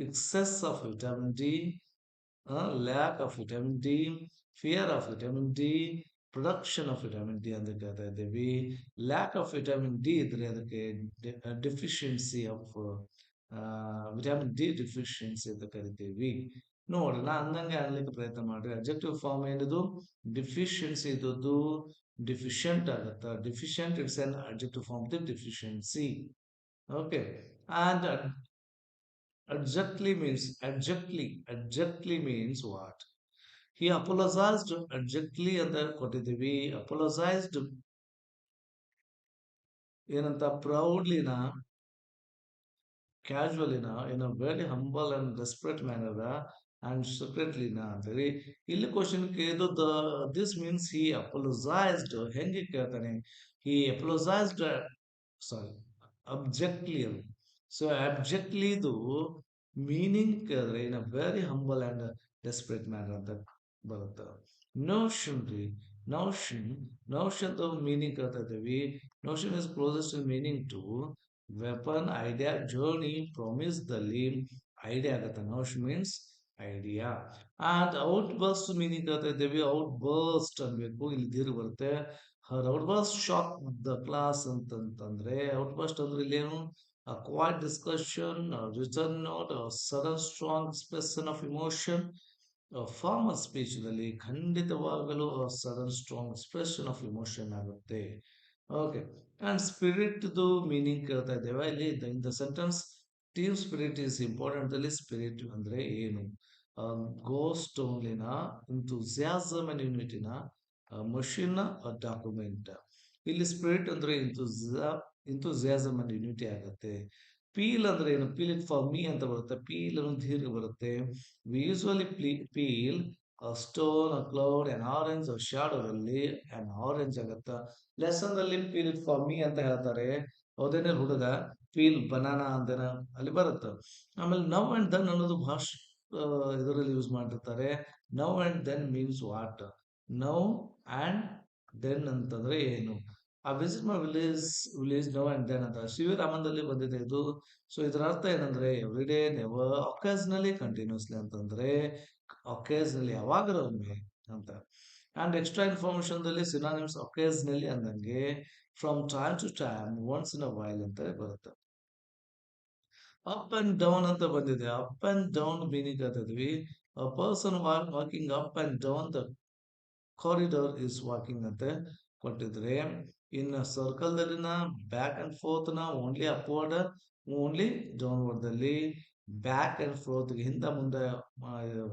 excess of vitamin D, lack of vitamin D, fear of vitamin D, production of vitamin D ಅಂತ ಕೇಳ್ತಾ ಇದ್ದೀವಿ. ಲ್ಯಾಕ್ ಆಫ್ ವಿಟಮಿನ್ ಡಿ ಇದ್ರೆ ಅದಕ್ಕೆ deficiency of vitamin D deficiency ಅಂತ ಕರಿತೀವಿ. ನೋಡ್ರಿ, ನಾ ಅಂದಂಗೆ ಅನ್ಲಿಕ್ಕೆ ಪ್ರಯತ್ನ ಮಾಡ್ರಿ. ಅಬ್ಜೆಕ್ಟಿವ್ ಫಾರ್ಮ್ ಏನಿದು? ಡಿಫಿಷಿಯನ್ಸಿ ಇದ್ದದ್ದು ಡಿಫಿಷಿಯಂಟ್ ಆಗತ್ತ. Deficient it's an objective form the deficiency. Okay. And adjectly means what? He apologized adjectly ಅಂತ ಕೊಟ್ಟಿದ್ದೀವಿ. ಅಪೋಲೋಸೈಸ್ಡ್ ಏನಂತ? ಪ್ರೌಡ್ಲಿನ, ಕ್ಯಾಶುವಲಿನ, in a very humble and respect manner and ಸೀಕ್ರೆಟ್ಲಿನ ಅಂತೇಳಿ. ಇಲ್ಲಿ ಕ್ವಶನ್ ಕೇಳಿದ್ದು ದಿಸ್ ಮೀನ್ಸ್ ಹಿ ಅಪೋಲೋಸೈಸ್ಡ್. ಹೆಂಗೆ ಕೇಳ್ತಾನೆ? ಹಿ ಅಪೋಲೋಸೈಸ್ಡ್, ಸಾರಿ, ಅಬ್ಜೆಕ್ಟ್ಲಿ ಅದು. ಸೊ ಅಬ್ಜೆಕ್ಟ್ಲಿದು ಮೀನಿಂಗ್ ಕೇಳಿದ್ರೆ in a very humble and desperate manner ಅಂತ ಬರುತ್ತೆ. ನೋಷನ್ ರೀ, ನೋಷನ್. ನೋಷನ್ ಮೀನಿಂಗ್ ಕೇಳ್ತಾ ಇದ್ದೀವಿ. Notion is closest in meaning to weapon, idea, journey, promise ದಲ್ಲಿ ಐಡಿಯಾ ಆಗತ್ತೆ. Notion means idea. And outburst meaning ಕೇಳ್ತಾ ಇದ್ದೀವಿ. ಔಟ್ ಬರ್ಸ್ಟ್ ಅನ್ಬೇಕು, ಇಲ್ಲಿ ದೀರ್ಘ ಬರುತ್ತೆ. Her outburst shock the class ಅಂತಂದ್ರೆ ಔಟ್ ಬರ್ಸ್ಟ್ ಅಂದ್ರೆ ಇಲ್ಲೇನು? A quiet discussion, a written note, a sudden strong expression of emotion. Formal speech ದಲ್ಲಿ ಖಂಡಿತವಾಗಲೂ sudden strong expression of emotion ಆಗುತ್ತೆ. ಓಕೆ. ಅಂಡ್ ಸ್ಪಿರಿಟ್ ಮೀನಿಂಗ್ ಕೇಳ್ತಾ ಇದ್ದೇವೆ ಇಲ್ಲಿ. In the sentence team spirit is important ಅಲ್ಲಿ ಸ್ಪಿರಿಟ್ ಅಂದ್ರೆ ಏನು? ಗೋಸ್ಟ್ ಓನ್ಲಿನ, ಎಂಥೂಸಿಯಾಸಮ್ ಅಂಡ್ ಯೂನಿಟಿನ, ಮಷಿನ್, ಡಾಕ್ಯುಮೆಂಟ್. ಇಲ್ಲಿ ಸ್ಪಿರಿಟ್ ಅಂದ್ರೆ ಎಂಥೂಸಿಯಾಸಮ್ ಅಂಡ್ ಯೂನಿಟಿ ಆಗುತ್ತೆ. ಪೀಲ್ ಅಂದ್ರೆ ಏನು? ಪೀಲ್ ಇಟ್ ಫಾರ್ ಮೀ ಅಂತ ಬರುತ್ತೆ. ಪೀಲ್ ಅನ್ನೋ ದೀರ್ಘ ಬರುತ್ತೆ. We usually peel stone, cloud, an orange, shadow ಅಲ್ಲಿ ಅನ್ ಆರೆಂಜ್ ಆಗತ್ತ. ಲೆಸನ್ ಅಲ್ಲಿ ಪೀಲ್ ಇಟ್ ಫಾರ್ ಮೀ ಅಂತ ಹೇಳ್ತಾರೆ. ಹೌದೇನೆ ಹುಡುಗ? ಪೀಲ್ ಬನಾನಾ ಅಂದೇನ ಅಲ್ಲಿ ಬರುತ್ತೆ. ಆಮೇಲೆ ನವ್ ಅಂಡ್ ದನ್ ಅನ್ನೋದು ಭಾಷೆ ಇದರಲ್ಲಿ ಯೂಸ್ ಮಾಡಿರ್ತಾರೆ. Now and then means what? Now and then ಅಂತಂದ್ರೆ ಏನು? I visit my village now and then ಅಂತ ಶಿವರಾಮಂದಲ್ಲಿ ಬಂದಿದೆ ಇದು. ಸೊ ಇದರ ಅರ್ಥ ಏನಂದ್ರೆ every day never occasionally continuously ಅಂತಂದ್ರೆ ಒಕೇಶನಲಿ ಯಾವಾಗರ ಒಮ್ಮೆ ಅಂತ. ಅಂಡ್ ಎಕ್ಸ್ಟ್ರಾ ಇನ್ಫಾರ್ಮೇಶನ್ ದಲ್ಲಿ ಸಿನಾನಿಮ್ಸ್ ಒಕೇಶನಲಿ ಅಂದಂಗೆ from time to time once in a while ಅಂತ ಬರುತ್ತೆ. ಅಪ್ ಅಂಡ್ ಡೌನ್ ಅಂತ ಬಂದಿದೆ. ಅಪ್ ಅಂಡ್ ಡೌನ್ ಮೀನಿಂಗ್ ಅಂತಂದ್ವಿ person walking up and down the corridor is walking ಅಂತ ಕೊಟ್ಟಿದ್ರೆ ಇನ್ನು ಸರ್ಕಲ್ ದಲ್ಲಿನ ಬ್ಯಾಕ್ ಅಂಡ್ ಫೋರ್ತ್ ನ ಓನ್ಲಿ ಅಪ್ವರ್ಡ್ ಓನ್ಲಿ ಡೌನ್ವರ್ಡ್ ದಲ್ಲಿ ಬ್ಯಾಕ್ ಅಂಡ್ ಫೋರ್ತ್ ಹಿಂದ ಮುಂದೆ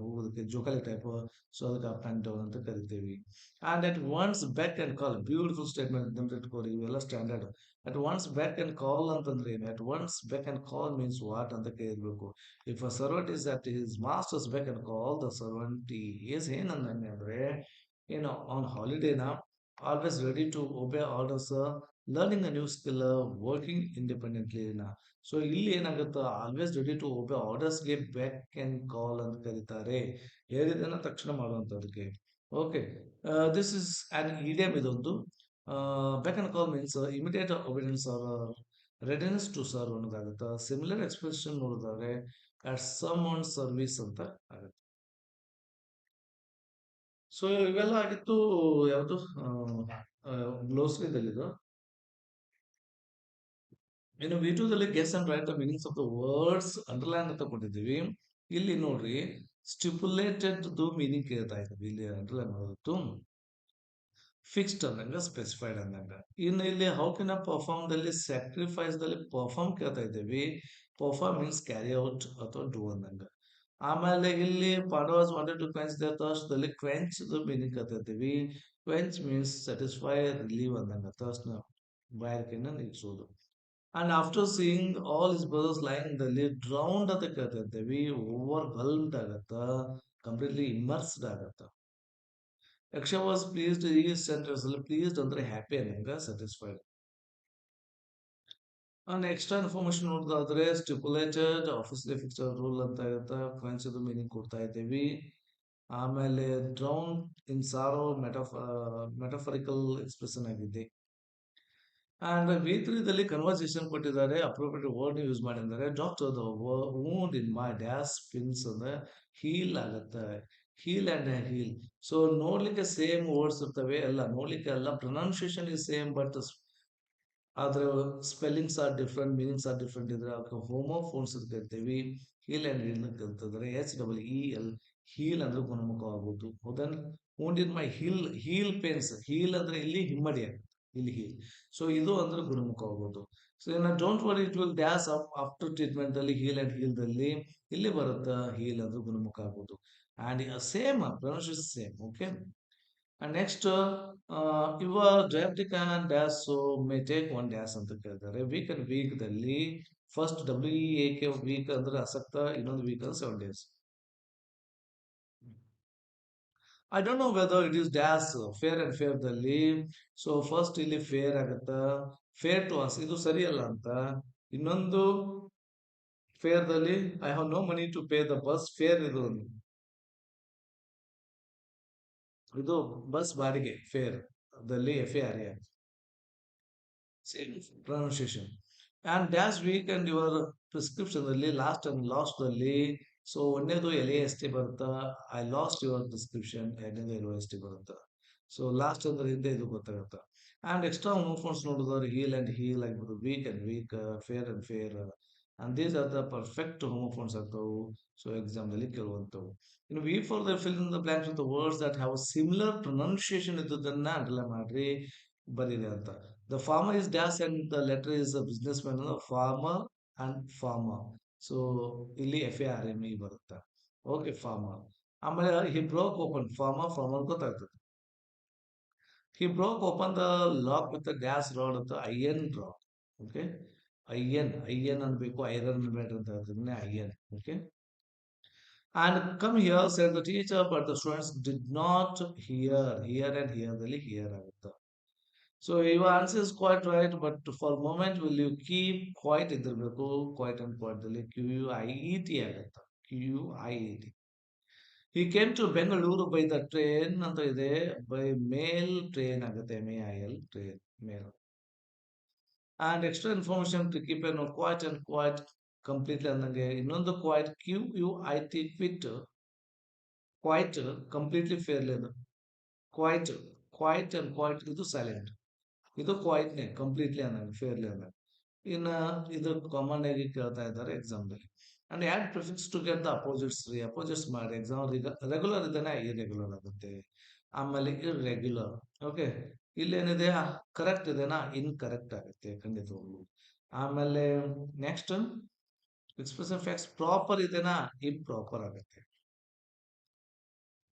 ಹೋಗೋದಕ್ಕೆ ಜೋಕಾಲಿ ಟೈಪ್ ಸೊ ಅದಕ್ಕೆ ಅಪ್ ಅಂಡ್ ಡೌನ್ ಅಂತ ಕರಿತೀವಿ. And at once beck and call beautiful statement ನೆನ್ಪಿಟ್ಕೊಳ್ಳಿ ಇವೆಲ್ಲ standard. At once beck and call ಅಂತಂದ್ರೆ ಏನು? At once beck and call means what ಅಂತ ಕೇಳಬೇಕು. If a servant is at his master's beck and call the servant is ಏನಂದಂಗೆ ಅಂದ್ರೆ on holiday now, always ready to obey orders, learning a new skill, working independently now. ಸೊ ಇಲ್ಲಿ ಏನಾಗುತ್ತೋ ಆಲ್ವೇಸ್ ರೆಡಿ ಟು ಒಬೆ ಆರ್ಡರ್ಸ್ಗೆ ಬ್ಯಾಕ್ ಕ್ಯಾನ್ ಕಾಲ್ ಅಂತ ಕರೀತಾರೆ. ಹೇಳಿದನ್ನ ತಕ್ಷಣ ಮಾಡುವಂಥದ್ದಕ್ಕೆ. Okay, this is an idiom ಇದೊಂದು. Beck and call means immediate obedience or readiness to serve ಅನ್ನೋದಾಗುತ್ತೆ. ಸಿಮಿಲರ್ ಎಕ್ಸ್ಪ್ರೆಷನ್ ನೋಡಿದ್ರೆ ಅಟ್ ಸಮ್ ಆನ್ ಸರ್ವಿಸ್ ಅಂತ ಆಗುತ್ತೆ. ಸೊ ಇವೆಲ್ಲ ಆಗಿತ್ತು ಯಾವುದು ಗ್ಲೋಸ್ರಿದಲ್ಲಿದು. ಇನ್ನು ವಿ2ದಲ್ಲಿ guess and write the meanings of the words underline ಅಂತ ಕೊಟ್ಟಿದ್ದೀವಿ. ಇಲ್ಲಿ ನೋಡ್ರಿ ಸ್ಟಿಪುಲೇಟೆಡ್ ಮೀನಿಂಗ್ ಕೇಳ್ತಾ ಇದ್ದೀವಿ. ಇಲ್ಲಿ ಅಂಡರ್ಲೈನ್ ಮಾಡೋದು ಫಿಕ್ಸ್ಡ್ ಅಂದಂಗ ಸ್ಪೆಸಿಫೈಡ್ ಅಂದಂಗ. ಇನ್ನು ಇಲ್ಲಿ ಹೌ ಕೆನ್ ಪರ್ಫಾರ್ಮ್ ದಲ್ಲಿ ಸ್ಯಾಕ್ರಿಫೈಸ್ ದಲ್ಲಿ ಪರ್ಫಾರ್ಮ್ ಕೇಳ್ತಾ ಇದ್ದೀವಿ. ಪರ್ಫಾರ್ಮ್ ಮೀನ್ಸ್ ಕ್ಯಾರಿ ಔಟ್ ಅಥವಾ ಡೂ ಅಂದಂಗ. ಆಮೇಲೆ ಇಲ್ಲಿ Pandavas wanted to quench their thirst ದಲ್ಲಿ ಕ್ವೆಂಚ್ ಮೀನಿಂಗ್ ಕತ್ತೀವಿ. ಕ್ವೆಂಚ್ ಮೀನ್ಸ್ ಸ್ಯಾಟಿಸ್ಫೈ ರಿಲೀವ್ ಅಂದಂಗ ಥರ್ಸ್ಟ್ ನ ಬಾಯಾರಿಕೆಯನ್ನ ನೀಗಿಸೋದು. And after seeing all his brothers lying ದಲ್ಲಿ ಡ್ರೌಂಡ್ ಅಂತ ಕರಿತೀವಿ. ಓವರ್ ವೆಲ್ಮ್ಡ್ ಆಗತ್ತ, ಕಂಪ್ಲೀಟ್ಲಿ ಇಮ್ಮರ್ಸ್ಡ್ ಆಗತ್ತ. ಯಕ್ಷ ವಾಸ್ ಪ್ಲೀಸ್ಡ್ ಈ ಸೆಂಟೆನ್ಸ್ ಅಲ್ಲಿ ಪ್ಲೀಸ್ಡ್ ಅಂದ್ರೆ ಹ್ಯಾಪಿ ಅನ್ನಂಗ ಸ್ಯಾಟಿಸ್ಫೈಡ್. ಎಕ್ಸ್ಟ್ರಾ ಇನ್ಫಾರ್ಮೇಶನ್ ನೋಡೋದಾದ್ರೆ ಸ್ಟಿಪುಲೇಟೆಡ್ ಆಫೀಸ್ಲಿ ಫಿಕ್ಸ್ಡ್ ರೂಲ್ ಅಂತ ಇರುತ್ತೆ. ಫ್ರೆಂಚ್ ಮೀನಿಂಗ್ ಕೊಡ್ತಾ ಇದ್ದೀವಿ. ಆಮೇಲೆ drown in sorrow metaphorical expression ಆಗಿದೆ. ಅಂಡ್ ವಿ3ದಲ್ಲಿ ಕನ್ವರ್ಸೇಷನ್ ಕೊಟ್ಟಿದ್ದಾರೆ. ಅಪ್ರೋಪ್ರಿಯೇಟ್ ವರ್ಡ್ ಯೂಸ್ ಮಾಡಿದ್ದಾರೆ. Doctor the wound in my dash pains ಅಂದ್ರೆ ಹೀಲ್ ಆಗತ್ತೆ. Heal and heel. ಸೊ ನೋಡ್ಲಿಕ್ಕೆ ಸೇಮ್ ವರ್ಡ್ಸ್ ಇರ್ತವೆ ಎಲ್ಲ, ನೋಡ್ಲಿಕ್ಕೆ ಎಲ್ಲ ಪ್ರೊನೌನ್ಸಿಯೇಷನ್ ಇಸ್ ಸೇಮ್ ಬಟ್ ಆದ್ರೆ spellings are different, meanings are different ಇದ್ರೆ ಅದಕ್ಕೆ ಹೋಮೋಫೋನ್ಸ್ ಅಂತ ಕರಿತೀವಿ. ಹೀಲ್ ಅಂಡ್ ಹೀಲ್ ಕಲ್ತಿದ್ರೆ HEEL ಹೀಲ್ ಅಂದ್ರೆ ಗುಣಮುಖವಾಗುವುದು. ಹೌದನ್ wound in my heel pains. Heal ಅಂದ್ರೆ ಇಲ್ಲಿ ಹಿಮ್ಮಡಿ ಆಗುತ್ತೆ. ಇಲ್ಲಿ ಹೀಲ್. ಸೊ ಇದು ಅಂದ್ರೆ ಗುಣಮುಖವಾಗುವುದು. ಸೊ ಇನ್ನು don't worry it will dash up after treatment ಅಲ್ಲಿ ಹೀಲ್ ಅಂಡ್ ಹೀಲ್ ದಲ್ಲಿ ಇಲ್ಲಿ ಬರುತ್ತೆ ಹೀಲ್ ಅಂದ್ರೆ ಗುಣಮುಖ ಆಗುವುದು. And same pronunciation same. Okay. And next, your diabetic and dash so may take one dash ಅಂತ ಕೇಳಿದ್ದಾರೆ. ವೀಕ್ ಅಂಡ್ ವೀಕ್ ದಲ್ಲಿ ಫಸ್ಟ್ WEAK ವೀಕ್ ಅಂದ್ರೆ ಅಸಕ್ತ, ಇನ್ನೊಂದು ವೀಕ್ ಅಂದ್ರೆ 7 days. I don't know whether it is dash fair and fair ದಲ್ಲಿ. ಸೊ ಫಸ್ಟ್ ಇಲ್ಲಿ ಫೇರ್ ಆಗತ್ತ, ಫೇರ್ ಟು ಅಸ್ ಇದು ಸರಿಯಲ್ಲ ಅಂತ. ಇನ್ನೊಂದು ಫೇರ್ ದಲ್ಲಿ I have no money to pay the bus fare ಇದು ಬಸ್ ಬಾಡಿಗೆ ಫೇರ್ ದಲ್ಲಿ FARE. Same pronunciation. And dash weak and your prescription ಅಲ್ಲಿ ಲಾಸ್ಟ್ ಅಂಡ್ ಲಾಸ್ಟ್ ಅಲ್ಲಿ ಸೊ ಒಂದೇದು LAST ಬರುತ್ತಾ, ಐ ಲಾಸ್ಟ್ ಯುವರ್ ಪ್ರಿಸ್ಕ್ರಿಪ್ಷನ್, ಎರಡನೇದು LOST ಬರುತ್ತಾ. ಸೊ ಲಾಸ್ಟ್ ಅಂದ್ರೆ ಹಿಂದೆ ಇದು ಗೊತ್ತಾಗುತ್ತಾ. ಅಂಡ್ ಎಕ್ಸ್ಟ್ರಾ ಹೋಮೋಫೋನ್ಸ್ ನೋಡಿದ್ರೆ ಹೀಲ್ ಅಂಡ್ ಹೀಲ್ ಆಗಿರ್ಬೋದು, week and weak, fair and fare. And these are the perfect homophones ಆಗ್ತವು. ಸೊ ಎಕ್ಸಾಮ್ ನಲ್ಲಿ ಕೇಳುವಂತವು. ಇನ್ನು V four the fill in the blanks with words that have similar pronunciation ಇದ್ದದನ್ನ ಅಂಡರ್ಲೈನ್ ಮಾಡ್ರಿ ಬರೀರಿ ಅಂತ. The former is dash and the latter is business man former and farmer. So ಇಲ್ಲಿ FARME ಬರುತ್ತೆ. Okay, former. ಆಮೇಲೆ ಹಿ ಬ್ರೋಕ್ ಓಪನ್ ಫಾರ್ಮರ್ ಗೊತ್ತಾಗ್ತದೆ. He broke open the lock with dash rod ಅಂತ ಐಎನ್ ರಾಡ್. ಓಕೆ, ಐಎನ್ ಅನ್ಬೇಕು, ಐರನ್ ಅನ್ಬೇಡ ಅಂತ ಹೇಳ್ತೀನಿ. I N. Okay. And come here, said the teacher, but the students did not hear. Here and here ದಲ್ಲಿ hear ಆಗುತ್ತೆ. So your answer is quite right, but for a moment will you keep quiet ಇದ್ದಿರ್ಬೇಕು. Quiet and quiet ದಲ್ಲಿ QUIET ಆಗುತ್ತೆ. QUIET. He came to Bengaluru by the train ಅಂತ ಇದೆ. By mail train ಆಗುತ್ತೆ. MAIL train. Mail. And extra information to keep a note quiet and quiet completely ಅಂದಂಗೆ ಇನ್ನೊಂದು quite QUIT quit quite completely fairly ಅದು ಕ್ವೈಟ್ ಕ್ವೈಟ್ ಅಂಡ್ ಕ್ವೈಟ್ ಇದು ಸೈಲೆಂಟ್ ಇದು ಕ್ವೈಟ್ನೇ ಕಂಪ್ಲೀಟ್ಲಿ ಅನ್ನಂಗೆ ಫೇರ್ಲಿ ಅನ್ನಂಗೆ ಇನ್ನ ಇದು ಕಾಮನ್ ಆಗಿ ಕೇಳ್ತಾ ಇದ್ದಾರೆ ಎಕ್ಸಾಮ್ದಲ್ಲಿ and add prefix to get the opposites ರೀ ಅಪೋಸಿಟ್ಸ್ ಮಾಡಿ ಎಕ್ಸಾಮ್ ರೆಗ್ಯುಲರ್ ಇದ್ದಾನೆ ಇರೆಗ್ಯುಲರ್ ಆಗುತ್ತೆ ಆಮೇಲೆ ಇರ್ರೆಗ್ಯುಲರ್ ಓಕೆ ಇಲ್ಲೇನಿದೆ ಕರೆಕ್ಟ್ ಇದೆನಾ ಇನ್ಕರೆಕ್ಟ್ ಆಗುತ್ತೆ ಖಂಡಿತವಾಗ್ಲು ಆಮೇಲೆ ನೆಕ್ಸ್ಟ್ ಎಕ್ಸ್ಪ್ರೆಷನ್ ಫ್ಯಾಕ್ಟ್ಸ್ ಪ್ರಾಪರ್ ಇದೆನಾ ಇಂಪ್ರಾಪರ್ ಆಗುತ್ತೆ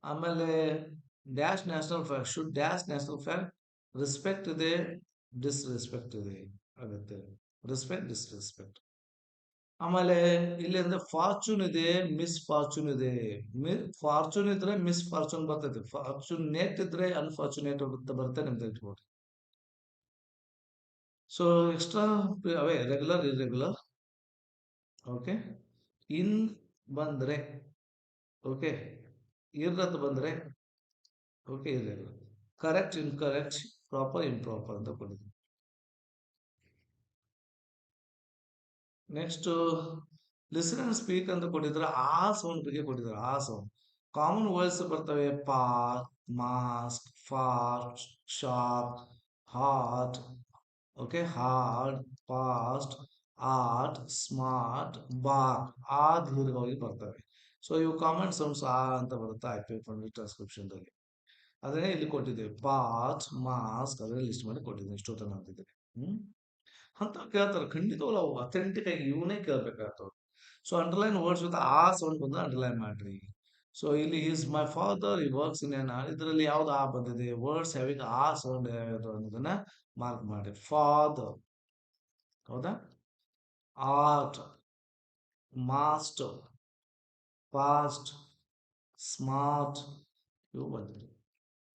ಆಮೇಲೆ dash national flag should dash national flag respect ಇದೆ ಡಿಸ್ರೆಸ್ಪೆಕ್ಟ್ ಇದೆ ಆಗುತ್ತೆ ರೆಸ್ಪೆಕ್ಟ್ ಡಿಸ್ರೆಸ್ಪೆಕ್ಟ್ ಆಮೇಲೆ ಇಲ್ಲಿ ಅಂದ್ರೆ ಫಾರ್ಚೂನ್ ಇದೆ ಮಿಸ್ ಫಾರ್ಚೂನ್ ಇದೆ ಫಾರ್ಚೂನ್ ಇದ್ರೆ ಮಿಸ್ ಫಾರ್ಚೂನ್ ಬರ್ತೈತೆ ಫಾರ್ಚುನೇಟ್ ಇದ್ರೆ ಅನ್ಫಾರ್ಚುನೇಟ್ ಬರುತ್ತೆ ನಿಮ್ದು ಇಟ್ಕೊಡ್ರಿ ಸೊ ಎಕ್ಸ್ಟ್ರಾ ಅವೇ ರೆಗ್ಯುಲರ್ ಇರ್ರೆಗ್ಯುಲರ್ ಓಕೆ ಇನ್ ಬಂದ್ರೆ ಓಕೆ ಇರ್ರದ್ದು ಬಂದ್ರೆ okay irregular correct incorrect proper improper ಅಂತ ಕೊಟ್ಟಿದ್ದೀನಿ ನೆಕ್ಸ್ಟ್ ಲಿಸನ್ ಅಂಡ್ ಸ್ಪೀಕ್ ಅಂತ ಕೊಟ್ಟಿದ್ರೆ ಆ ಸೌಂಡ್ ಬಗ್ಗೆ ಕೊಟ್ಟಿದ್ದಾರೆ ಆ ಸೌಂಡ್ ಕಾಮನ್ ವರ್ಡ್ಸ್ ಬರ್ತವೆ ಪಾ mask fast shop hot okay hard fast art smart bark ಆ ದೀರ್ಘವಾಗಿ ಬರ್ತವೆ ಸೊ ಇವು ಕಾಮನ್ ಸೌಂಡ್ಸ್ ಆ ಅಂತ ಬರುತ್ತೆ ಐ ಟ್ರಾನ್ಸ್ಕ್ರಿಪ್ಷನ್ ದಲ್ಲಿ ಅದನ್ನೇ ಇಲ್ಲಿ ಕೊಟ್ಟಿದ್ದೇವೆ ಪಾತ್ ಮಾಸ್ಕ್ ಅದನ್ನ ಲಿಸ್ಟ್ ಮಾಡಿ ಕೊಟ್ಟಿದ್ದೀನಿ ಇಷ್ಟೊತ್ತನ ಅಂತಿದ್ದೇನೆ ಅಂತ ಕೇಳ್ತಾರೆ ಖಂಡಿತವಲ್ಲ ಅವು ಅಥೆಂಟಿಕ್ ಆಗಿ ಇವನೇ ಕೇಳ್ಬೇಕಾಗ್ತವೆ ಸೊ ಅಂಡರ್ಲೈನ್ ವರ್ಡ್ಸ್ ವಿತ್ ಆ ಸೌಂಡ್ ಬಂದು ಅಂಡರ್ಲೈನ್ ಮಾಡ್ರಿ ಸೊ ಇಲ್ಲಿ ಈಸ್ ಮೈ ಫಾದರ್ ಈ ವರ್ಕ್ಸ್ ಇನ್ ಇದರಲ್ಲಿ ಯಾವ್ದು ಆ ಬಂದಿದೆ ವರ್ಡ್ಸ್ ಹ್ಯಾವಿಂಗ್ ಆ ಸೌಂಡ್ ಯಾವ್ದು ಅನ್ನೋದನ್ನ ಮಾರ್ಕ್ ಮಾಡಿ ಫಾದರ್ ಹೌದಾ ಆರ್ಟ್ ಮಾಸ್ಟರ್ ಫಾಸ್ಟ್ ಸ್ಮಾರ್ಟ್ ಇವು ಬಂದಿದೆ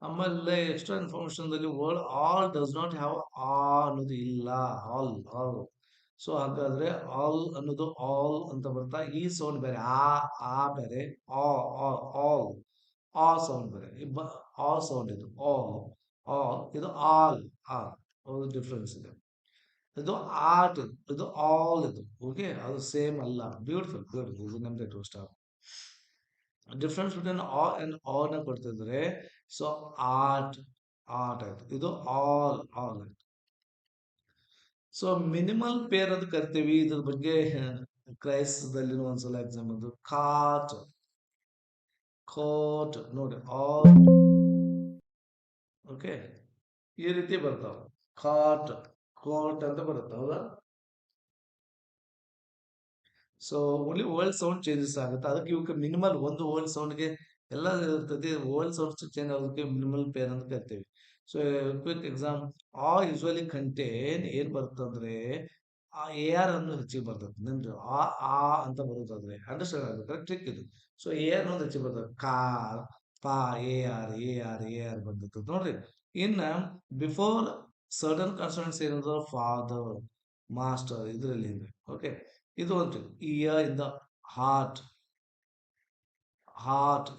ಆಮೇಲೆ extra information word all does not have ಆ ಅನ್ನೋದು ಇಲ್ಲ ಆಲ್ ಸೊ ಹಾಗಾದ್ರೆ ಆಲ್ ಅನ್ನೋದು ಆಲ್ ಅಂತ ಬರ್ತಾ ಈ ಸೌಂಡ್ ಬೇರೆ ಆ ಬೇರೆ ಆಲ್ ಆ ಸೌಂಡ್ ಬೇರೆ ಆ ಸೌಂಡ್ ಇದು ಆಲ್ ಇದು ಆಲ್ ಡಿಫ್ರೆನ್ಸ್ ಇದೆ ಇದು ಆರ್ಟ್ ಇದು ಆಲ್ ಇದು ಓಕೆ ಅದು ಸೇಮ್ ಅಲ್ಲ ಬ್ಯೂಟಿಫುಲ್ ಬ್ಯೂಟಿಫುಲ್ ಇದು ನಮ್ದು ಟು ಸ್ಟಾರ್ ಡಿಫ್ರೆನ್ಸ್ ಬಿಟ್ವೀನ್ ಆ ಅಂಡ್ ಆಲ್ ನ ಕೊಡ್ತಿದ್ರೆ ಸೊ ಆರ್ಟ್ ಆಯ್ತು ಇದು ಆಲ್ ಆಯ್ತು ಸೊ ಮಿನಿಮಲ್ ಪೇರ್ ಅಂತ ಕರಿತೀವಿ ಇದ್ರ ಬಗ್ಗೆ ಕ್ರೈಸ್ತದಲ್ಲಿ ಒಂದ್ಸಲ ಎಕ್ಸಾಮ್ ಅದು ಕೋಟ್ ನೋಡಿ ಆಲ್ ಓಕೆ ಈ ರೀತಿ ಬರ್ತಾವ ಕೋಟ್ ಅಂತ ಬರುತ್ತೆ ಹೌದಾ so only world sound changes ಆಗುತ್ತೆ ಅದಕ್ಕೆ ಇವಕ್ಕೆ ಮಿನಿಮಲ್ ಒಂದು ವರ್ಲ್ಡ್ ಸೌಂಡ್ಗೆ ಎಲ್ಲ ಇರ್ತದೆ ವರ್ಲ್ಡ್ ಸೌಂಡ್ಸ್ ಚೇಂಜ್ ಆಗೋದಕ್ಕೆ ಮಿನಿಮಲ್ ಪೇರ್ ಅಂತ ಕರಿತೀವಿ ಸೊ ಕ್ವಿಕ್ ಎಕ್ಸಾಮ್ ಆ ಯೂಸ್ವಲಿ ಕಂಟೇನ್ ಏನ್ ಬರುತ್ತಂದ್ರೆ ಆ ಎ ಆರ್ ಅನ್ನು ಹೆಚ್ಚಿಗೆ ಬರ್ತದೆ ನಿಮ್ದು ಆ ಅಂತ ಬರೋದಾದ್ರೆ ಅಂಡರ್ಸ್ಟ್ಯಾಂಡ್ ಆಗ್ಬೇಕು ಟ್ರಿಕ್ ಇದು ಸೊ ಎ ಆರ್ ಅನ್ನೋದು ಹೆಚ್ಚಿಗೆ ಬರ್ತದೆ ಕಾರ್ ಪಾ ಎ ಆರ್ ಬಂದಿತ್ತು ನೋಡ್ರಿ ಇನ್ನ ಬಿಫೋರ್ ಸರ್ಟನ್ ಕಾನ್ಸನೆಂಟ್ಸ್ ಏನಂದ್ರೆ ಫಾದರ್ ಮಾಸ್ಟರ್ ಇದರಲ್ಲಿ ಓಕೆ ಇದು ಒಂದು year in the heart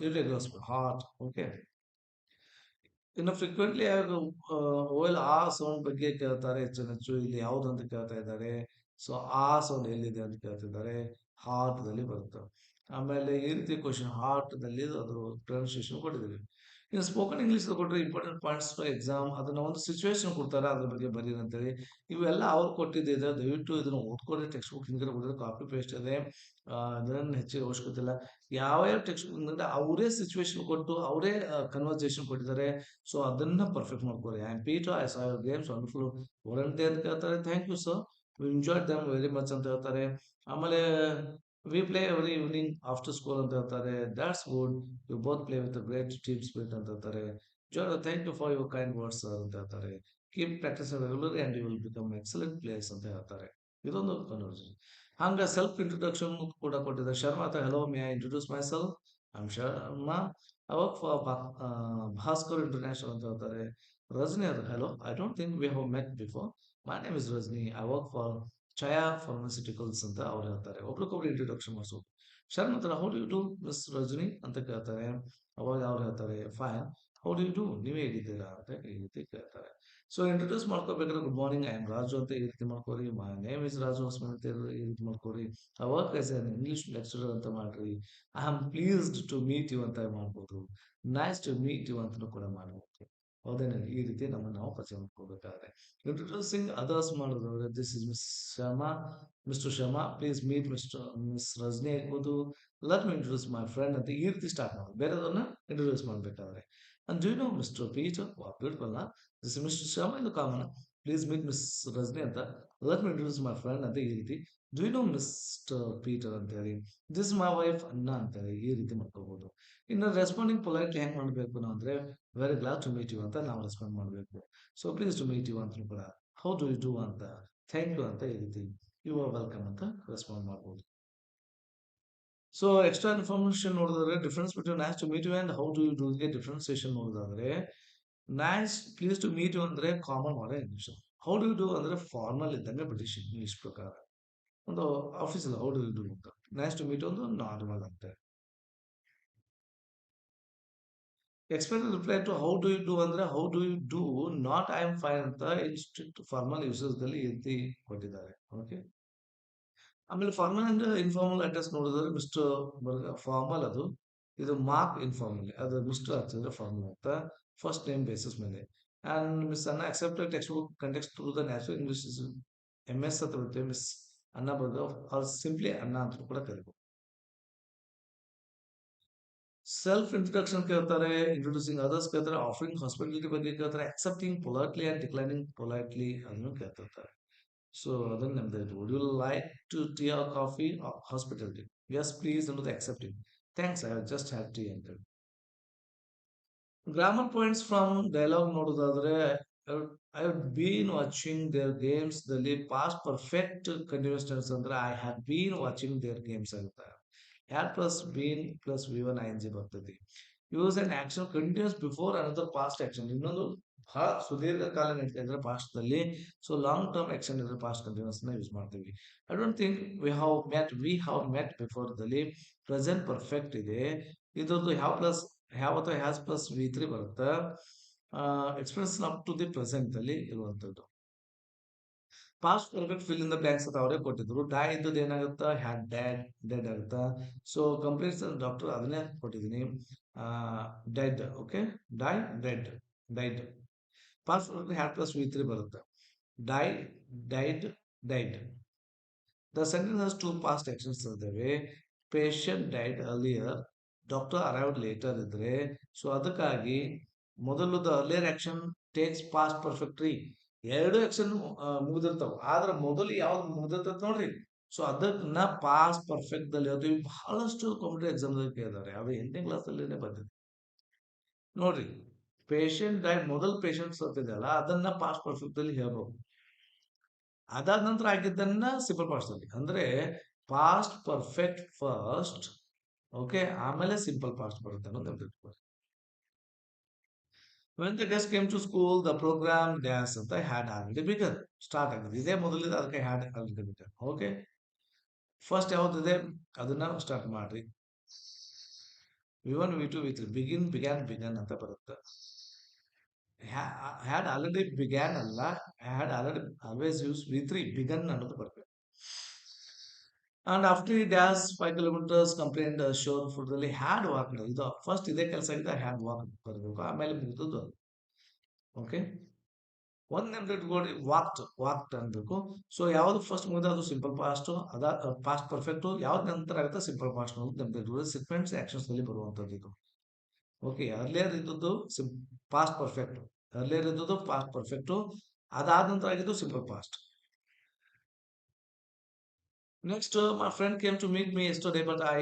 irregular heart okay ಇನ್ನು ಫ್ರೀಕ್ವೆಂಟ್ಲಿ ಓಲ್ ಆ ಸೌಂಡ್ ಬಗ್ಗೆ ಕೇಳ್ತಾರೆ ಹೆಚ್ಚು ಇಲ್ಲಿ ಯಾವ್ದು ಅಂತ ಕೇಳ್ತಾ ಇದ್ದಾರೆ ಸೊ ಆ ಸೌಂಡ್ ಎಲ್ಲಿದೆ ಅಂತ ಕೇಳ್ತಿದ್ದಾರೆ ಹಾರ್ಟ್ ದಲ್ಲಿ ಬರುತ್ತೆ ಆಮೇಲೆ ಈ ರೀತಿ ಕ್ವಶನ್ ಹಾರ್ಟ್ ದಲ್ಲಿ ಅದ್ರ ಪ್ರೊನೌನ್ಸಿಯೇಷನ್ ಕೊಟ್ಟಿದ್ದೀವಿ ಇನ್ನು ಸ್ಪೋಕನ್ ಇಂಗ್ಲಿಷ್ ಕೊಟ್ಟರೆ ಇಂಪಾರ್ಟೆಂಟ್ ಪಾಯಿಂಟ್ಸ್ ಫಾರ್ ಎಕ್ಸಾಮ್ ಅದನ್ನ ಒಂದು ಸಿಚುವೇಶನ್ ಕೊಡ್ತಾರೆ ಅದ್ರ ಬಗ್ಗೆ ಬರೀರಿ ಅಂತೇಳಿ ಇವೆಲ್ಲ ಅವ್ರು ಕೊಟ್ಟಿದ್ದಿದೆ ದಯವಿಟ್ಟು ಇದನ್ನ ಓದ್ಕೊಳ್ಳಿ ಟೆಕ್ಸ್ಟ್ ಬುಕ್ ಹಿಂದೆ ಕೊಟ್ಟಿದ್ರೆ ಕಾಪಿ ಪೇಸ್ಟ್ ಇದೆ ಅದನ್ನ ಹೆಚ್ಚಿಗೆ ಅವಶ್ಯಕತೆ ಇಲ್ಲ ಯಾವ ಟೆಕ್ಸ್ಟ್ ಬುಕ್ ಅವರೇ ಸಿಚುವೇಶನ್ ಕೊಟ್ಟು ಅವರೇ ಕನ್ವರ್ಸೇಷನ್ ಕೊಟ್ಟಿದ್ದಾರೆ ಸೊ ಅದನ್ನ ಪರ್ಫೆಕ್ಟ್ ಮಾಡ್ಕೊಳ್ಳಿ I am Peter I saw your games wonderful warranty ಅಂತ ಕೇಳ್ತಾರೆ thank you sir we enjoy them very much ಅಂತ ಹೇಳ್ತಾರೆ ಆಮೇಲೆ we play every evening after school ಅಂತ ಹೇಳ್ತಾರೆ that's good you both play with great team spirit ಅಂತ ಹೇಳ್ತಾರೆ Joy thank you for your kind words sir ಅಂತ ಹೇಳ್ತಾರೆ keep practice regular and you will become excellent players ಅಂತ ಹೇಳ್ತಾರೆ ಇದೊಂದು ಕನ್ವರ್ಸೇಷನ್ ಹಂಗ ಸೆಲ್ಫ್ ಇಂಟ್ರೊಡಕ್ಷನ್ ಕೂಡ ಕೊಟ್ಟಿದ್ದಾರೆ ಶರ್ಮಾ ಅಂತ hello may I introduce myself I am Sharma I work for Bhaskar international ಅಂತ ಹೇಳ್ತಾರೆ ರಜನಿ ಅವರು hello I don't think we have met before my name is Rajani I work for Chaya pharmaceuticals ಅಂತ ಅವ್ರು ಹೇಳ್ತಾರೆ ಒಬ್ರಿಗೊಬ್ರು ಇಂಟ್ರೊಡಕ್ಷನ್ ಮಾಡಿಸೋದು ಶರ್ಮಾ ಹತ್ರ how do you do miss Rajani ಅಂತ ಕೇಳ್ತಾರೆ ಅವಾಗ ಅವ್ರು ಹೇಳ್ತಾರೆ fine how do you do? ನೀವೇ ಹೇಗಿದ್ದೀರಾ ಅಂತ ಈ ರೀತಿ ಕೇಳ್ತಾರೆ. ಸೊ ಇಂಟ್ರೊಡ್ಯೂಸ್ ಮಾಡ್ಕೋಬೇಕಾದ್ರೆ good morning I am Raju ಅಂತ ಈ ರೀತಿ ಮಾಡ್ಕೋರಿ. My name is Raju Hosamani ಅಂತ ಈ ರೀತಿ ಮಾಡ್ಕೋರಿ. I work as an English lecturer ಅಂತ ಮಾಡ್ರಿ. I am pleased to meet you ಅಂತ ಮಾಡ್ಬೋದು. ನೈಸ್ ಟು ಮೀಟ್ ಯು ಅಂತಲೂ ಕೂಡ ಮಾಡ್ಬೋದು. ಹೌದೇನಲ್ಲಿ ಈ ರೀತಿ ನಮ್ಮನ್ನು ನಾವು ಪರಿಚಯ ಮಾಡ್ಕೋಬೇಕಾದ್ರೆ ಇಂಟ್ರೊಡ್ಯೂಸಿಂಗ್ ಅದರ್ಸ್ ಮಾಡೋದಾದ್ರೆ this is miss Sharma, mister Sharma please meet miss Rajani ಆಗ್ಬೋದು. Let me introduce my friend ಅಂತ ಈ ರೀತಿ ಸ್ಟಾರ್ಟ್ ಮಾಡೋದು ಬೇರೆದನ್ನ ಇಂಟ್ರೊಡ್ಯೂಸ್ ಮಾಡಬೇಕಾದ್ರೆ. And do you know Mr. Peter? Wow, beautiful, huh? This is Mr. Sharma in the common. Please meet Miss Rajni ಅಂತ. Let me introduce my friend ಅಂತ ಈ ರೀತಿ. Do you know Mr. Peter ಅಂತ ಹೇಳಿ. This is my wife ಅನ್ನ ಅಂತ ಹೇಳಿ ಈ ರೀತಿ ಮಾಡ್ಕೋಬಹುದು. ಇನ್ನು ರೆಸ್ಪಾಂಡಿಂಗ್ ಪೊಲೈಟ್ಲಿ ಹೆಂಗ್ ಮಾಡಬೇಕು ನಾವು ಅಂದ್ರೆ very glad to meet you ಅಂತ ನಾವು ರೆಸ್ಪಾಂಡ್ ಮಾಡಬೇಕು. So please to meet you ಅಂತ ಕೂಡ ಹೌ ಡು ಯು ಡೂ ಅಂತ ಥ್ಯಾಂಕ್ ಯು ಅಂತ ಈ ರೀತಿ ಯು ಆರ್ ವೆಲ್ಕಮ್ ಅಂತ ರೆಸ್ಪಾಂಡ್ ಮಾಡ್ಬೋದು. ಸೊ ಎಕ್ಸ್ಟ್ರಾ ಇನ್ಫಾರ್ಮೇಶನ್ ನೋಡಿದ್ರೆ difference between nice to meet you and how do you do ಗೆ ಡಿಫ್ರೆನ್ಸಿಯೇಷನ್ ನೋಡೋದಾದ್ರೆ nice please to meet you ಅಂದ್ರೆ ಕಾಮನ್ ಮಾಡೋ English. How do you do ಅಂದ್ರೆ ಫಾರ್ಮಲ್ ಇದ್ದಂಗೆ ಬ್ರಿಟಿಷ್ ಇಂಗ್ಲಿಷ್ ಪ್ರಕಾರ. ಒಂದು ಆಫೀಸಲ್ಲಿ ಹೌ ಡು ಯು ಡೂ ಅಂತ. ನೈಸ್ ಟು ಮೀಟ್ ಒಂದು ನಾರ್ಮಲ್ ಅಂತೆ. Expect reply to how do you do ಅಂದ್ರೆ how do you do not I am fine ಅಂತ ಇನ್ ಸ್ಟ್ರಿಕ್ಟ್ ಫಾರ್ಮಲ್ ಯೂಸಸ್ ದಲ್ಲಿ ಈ ರೀತಿ ಕೊಟ್ಟಿದ್ದಾರೆ. ಓಕೆ. ಆಮೇಲೆ ಫಾರ್ಮಲ್ ಅಂಡ್ ಇನ್ಫಾರ್ಮಲ್ ಅಡ್ರೆಸ್ ನೋಡಿದ್ರೆ ಮಿಸ್ಟರ್ ಫಾರ್ಮಲ್ ಅದು. ಇದು ಮಾರ್ಕ್ ಇನ್ಫಾರ್ಮಲ್ ಅದು ಮಿಸ್ಟರ್ ಹಚ್ಚಿದ್ರೆ ಫಾರ್ಮಲ್ ಅಂತ ಫಸ್ಟ್ ನೇಮ್ ಬೇಸಿಸ್ ಮೇಲೆ. ಅಂಡ್ ಮಿಸ್ ಅನ್ನ accepted textbook context to the natural English M S ಅಂತ ಬರುತ್ತೆ ಮಿಸ್ ಅನ್ನ ಬರೆದು ಅವ್ರು ಸಿಂಪ್ಲಿ ಅನ್ನ ಅಂತ ಕೂಡ ಕರಿಬೋದು. ಸೆಲ್ಫ್ ಇಂಟ್ರೊಡಕ್ಷನ್ ಕೇಳ್ತಾರೆ, ಇಂಟ್ರೊಡ್ಯೂಸಿಂಗ್ ಅದರ್ಸ್ ಕೇಳ್ತಾರೆ, ಆಫರಿಂಗ್ ಹಾಸ್ಪಿಟಾಲಿಟಿ ಬಗ್ಗೆ ಕೇಳ್ತಾರೆ, accepting politely and declining politely ಅದನ್ನು ಕೇಳ್ತಿರ್ತಾರೆ. ಸೊ ಅದನ್ನ ನಮ್ದು would you like to tea or coffee hospitality yes please ಅನ್ನೋದು accepting thanks I just have tea ಅಂತ. ಗ್ರಾಮರ್ ಪಾಯಿಂಟ್ಸ್ ಫ್ರಮ್ ಡೈಲಾಗ್ ನೋಡೋದಾದ್ರೆ I been watching their games ದಲ್ಲಿ ಪಾಸ್ಟ್ ಪರ್ಫೆಕ್ಟ್ ಕಂಟಿನ್ಯೂಸ್ ಟೆನ್ಸ್ ಅಂದ್ರೆ I have been watching their games ಆಗುತ್ತೆ. Had plus been plus V one I N G ಬರ್ತದೆ. Use and action continues before another past action. ಇನ್ನೊಂದು ಬಹಳ ಸುದೀರ್ಘ ಕಾಲ ನಡೀತಾ ಇದ್ರೆ ಪಾಸ್ಟ್ ದಲ್ಲಿ ಸೊ ಲಾಂಗ್ ಟರ್ಮ್ ಆಕ್ಷನ್ ಇದ್ರೆ ಪಾಸ್ಟ್ ಕಂಟಿನ್ಯೂಸ್ ನ ಯೂಸ್ ಮಾಡ್ತೀವಿ. I don't think we have met before ದಲ್ಲಿ ಪ್ರೆಸೆಂಟ್ ಪರ್ಫೆಕ್ಟ್ ಇದೆ. ಇದ್ರದ್ದು ಹ್ಯಾವ್ ಅಥವಾ ಹ್ಯಾಸ್ ಪ್ಲಸ್ ವಿ ತ್ರೀ ಬರುತ್ತೆ. Expression up to the present ಅಲ್ಲಿ ಇರುವಂತದ್ದು. Past perfect fill in the blanks ಅಂತ ಅವರೇ ಕೊಟ್ಟಿದ್ರು. ಡೈ ಇದ್ದದ್ದು ಏನಾಗುತ್ತಾ ಹ್ಯಾಡ್ ಡ್ಯಾಡ್ ಡೆಡ್ ಆಗುತ್ತಾ. ಸೊ ಕಂಪ್ಲೀಟ್ ಡಾಕ್ಟರ್ ಅದನ್ನೇ ಕೊಟ್ಟಿದ್ದೀನಿ. Dead okay. Die dead died. Past had plus V three ಬರುತ್ತೆ. Die died died. The sentence has two past actions ಇದ್ದಾವೆ. Patient died earlier, doctor arrived later ಇದ್ರೆ ಸೊ ಅದಕ್ಕಾಗಿ ಮೊದಲು the earlier action takes past ಪರ್ಫೆಕ್ಟ್ರಿ. ಎರಡು ಆಕ್ಷನ್ ಮುಗಿದಿರ್ತಾವ ಆದ್ರೆ ಮೊದಲು ಯಾವ್ದು ಮುಗಿದಿರ್ತೈತೆ ನೋಡ್ರಿ ಸೊ ಅದನ್ನ ಪಾಸ್ಟ್ ಪರ್ಫೆಕ್ಟ್ ದಲ್ಲಿ ಅದು ಬಹಳಷ್ಟು ಕಾಂಪಿಟೇಟಿವ್ ಎಕ್ಸಾಮ್ ಕೇಳಿದಾರೆ. ಅದು 8ನೇ ಕ್ಲಾಸ್ ಅಲ್ಲಿನೇ ಬಂದಿದೆ ನೋಡ್ರಿ. ಪೇಷಂಟ್ ಡೈಡ್ ಮೊದಲು ಪೇಷಂಟ್ ಸತ್ತಿದೆಯಲ್ಲ ಅದನ್ನ ಪಾಸ್ಟ್ ಪರ್ಫೆಕ್ಟ್ ಅಲ್ಲಿ ಹೇಳ್ಬೇಕು. ಅದಾದ ನಂತರ ಆಗಿದ್ದನ್ನ ಸಿಂಪಲ್ ಪಾಸ್ಟ್ ಅಲ್ಲಿ ಅಂದ್ರೆ ಪಾಸ್ಟ್ ಪರ್ಫೆಕ್ಟ್ ಫಸ್ಟ್ ಓಕೆ ಆಮೇಲೆ ಸಿಂಪಲ್ ಪಾಸ್ಟ್ ಬರುತ್ತೆ ಅನ್ನೋದು ನೆನಪಿಟ್ಕೊಳ್ಳಿ. When the guest came to school, the program dance ಅಂತ ಹ್ಯಾಡ್ ಆಲ್ರೆಡಿ ಬಿಗನ್ ಸ್ಟಾರ್ಟ್ ಆಗಿದೆ. ಇದೇ ಮೊದಲಿದೆ ಅದಕ್ಕೆ had already begun. Okay first ಯಾವ್ದಿದೆ ಅದನ್ನ ಸ್ಟಾರ್ಟ್ ಮಾಡ್ರಿ. V one V two V three begin began begun ಅಂತ ಬರುತ್ತೆ. ಹ್ಯಾಡ್ ಆಲ್ರೆಡಿ ಬಿಗ್ಯಾನ್ ಅಲ್ಲ had already always use V three begun ಅನ್ನೋದು ಬರಬೇಕು. ಅಂಡ್ ಆಫ್ಟರ್ ಈ dash 5 kilometres complained sore foot ಅಲ್ಲಿ ಹ್ಯಾಡ್ ವಾಕ್ ಇದು ಫಸ್ಟ್ ಇದೇ ಕೆಲಸ ಆಗಿದೆ ಹ್ಯಾಡ್ ವಾಕ್ ಬರಬೇಕು ಆಮೇಲೆ ಮುಗಿದು. ಓಕೆ ಒಂದ್ ನೆನಪು ಇಟ್ಕೊಳ್ಳಿ ವಾಕ್ಟ್ ಅನ್ಬೇಕು. ಸೊ ಯಾವ್ದು ಫಸ್ಟ್ ಮುಗಿದ ಅದು ಸಿಂಪಲ್ ಪಾಸ್ಟ್ ಅದ ಪಾಸ್ಟ್ ಪರ್ಫೆಕ್ಟ್ ಯಾವ್ದು ನಂತರ ಆಗುತ್ತೆ ಸಿಂಪಲ್ ಪಾಸ್ಟ್ ಅನ್ನೋದು ನೆನಪು ಇಟ್ಕೊಳ್ಳಿ. ಸೀಕ್ವೆನ್ಸ್ ಆಕ್ಷನ್ಸ್ ನಲ್ಲಿ ಬರುವಂತದ್ದು ಇದು. ಓಕೆ ಅರ್ಲಿಯರ್ ಇದ್ದದ್ದು ಪಾಸ್ಟ್ ಪರ್ಫೆಕ್ಟ್. ಅರ್ಲಿಯರ್ ಇದ್ದದ್ದು ಪಾಸ್ಟ್ ಪರ್ಫೆಕ್ಟ್ ಅದಾದ ನಂತರ ಆಗಿದ್ದು simple past. Next my friend came to meet me yesterday but I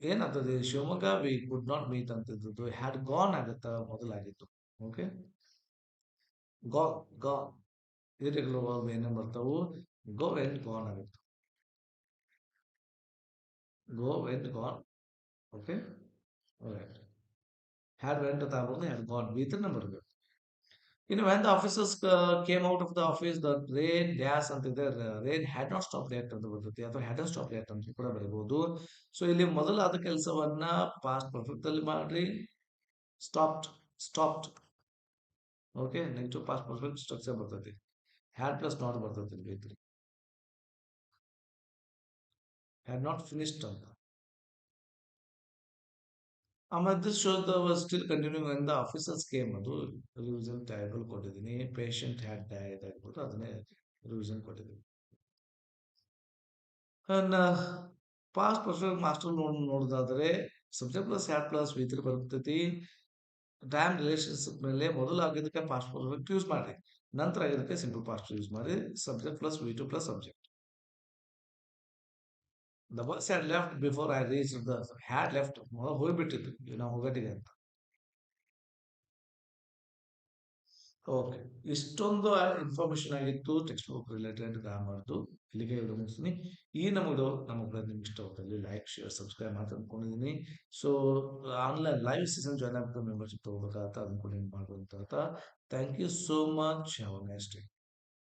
ಏನಾಗ್ತದೆ Shivamogga we could not meet ಅಂತಿದ್ದು ಹ್ಯಾಡ್ ಗಾನ್ ಆಗುತ್ತಾ ಮೊದಲಾಗಿತ್ತು. ಓಕೆ ಗಾ ಗಾ ಇರೆಗ್ಯುಲರ್ ವರ್ಬ್ ಏನೇನು ಬರ್ತಾವು ಗೋ ವೆಂಟ್ ಗಾನ್ ಆಗುತ್ತೆ. Go went gone okay right. Had vent ಅಂತ ಆಗ್ಬೋದು ಹ್ಯಾಡ್ ಗಾನ್ ವಿ ತ್ರೀ ಬರಬೇಕು. ಇನ್ನು when the officers came out of the office the rain ಡ್ಯಾಸ್ ಅಂತಿದೆ rain had not stopped yet ಅಂತ ಬರ್ತೈತಿ ಅಥವಾ had not stopped yet ಅಂತ ಕೂಡ ಬರೀಬಹುದು. ಸೊ ಇಲ್ಲಿ ಮೊದಲಾದ ಕೆಲಸವನ್ನ ಪಾಸ್ಟ್ ಪರ್ಫೆಕ್ಟ್ ಅಲ್ಲಿ ಮಾಡ್ರಿ. Stopped stopped. Okay, negative past perfect structure ಬರ್ತೈತಿ. ಹ್ಯಾಡ್ ಪ್ಲಸ್ ನಾಟ್ ಬರ್ತೈತಿ ಇಲ್ಲಿ. ಹ್ಯಾಡ್ ನಾಟ್ ಫಿನಿಶ್ಡ್ ಅಂತ. ಆಮೇಲೆ this shows the still continuing in the officers came, ಅದು ರಿವಿಷನ್ ಟೇಬಲ್ ಕೊಟ್ಟಿದ್ದೀನಿ. ಪೇಷಂಟ್ ಹ್ಯಾಡ್ ಡೈಡ್ ಆಗ್ಬಿಟ್ಟು ಅದನ್ನೇ ರಿವಿಷನ್ ಕೊಟ್ಟಿದ್ದೀನಿ. ಪಾಸ್ಟ್ ಪರ್ಫೆಕ್ಟ್ ಮಾಸ್ಟರ್ ನೋಡೋದಾದ್ರೆ subject plus had plus V three ಬರ್ತೈತಿ. ಟೈಮ್ ರಿಲೇಶನ್ಶಿಪ್ ಮೇಲೆ ಮೊದಲು ಆಗಿದ್ದಕ್ಕೆ ಪಾಸ್ಟ್ ಪರ್ಫೆಕ್ಟ್ ಯೂಸ್ ಮಾಡಿ, ನಂತರ ಆಗಿದ್ದಕ್ಕೆ ಸಿಂಪಲ್ ಪಾಸ್ಟ್ ಯೂಸ್ ಮಾಡಿ. Subject plus V two plus subject. The bus had left before I reach the. Had left ಹೋಗ್ಬಿಟ್ಟಿತ್ತು ನಾವು ಹೋಗಟ್ಟಿಗೆ ಅಂತ. ಓಕೆ, ಇಷ್ಟೊಂದು ಇನ್ಫಾರ್ಮೇಶನ್ ಆಗಿತ್ತು ಟೆಕ್ಸ್ಟ್ ಬುಕ್ ರಿಲೇಟೆಡ್ ಗ್ರಾಮರ್ದು. ಇಲ್ಲಿಗೆ ವಿಡಿಯೋ ಮುಗಿಸ್ತೀನಿ. ಈ ನಮ್ಮ ವಿಡಿಯೋ ನಮ್ಮ ಪ್ರಯತ್ನ ನಿಮ್ಗೆ ಇಷ್ಟ ಹೋದಲ್ಲಿ ಲೈಕ್ ಶೇರ್ ಸಬ್ಸ್ಕ್ರೈಬ್ ಅಂತ ಅನ್ಕೊಂಡಿದ್ದೀನಿ. So online live session join ಆಗ್ಬೇಕು, ಮೆಂಬರ್ಶಿಪ್ ತಗೋಬೇಕಾಗತ್ತ, ಅದನ್ನ ಕೂಡ ಮಾಡ್ಬೋದು ಅಂತ. Thank you so much. Have a nice day.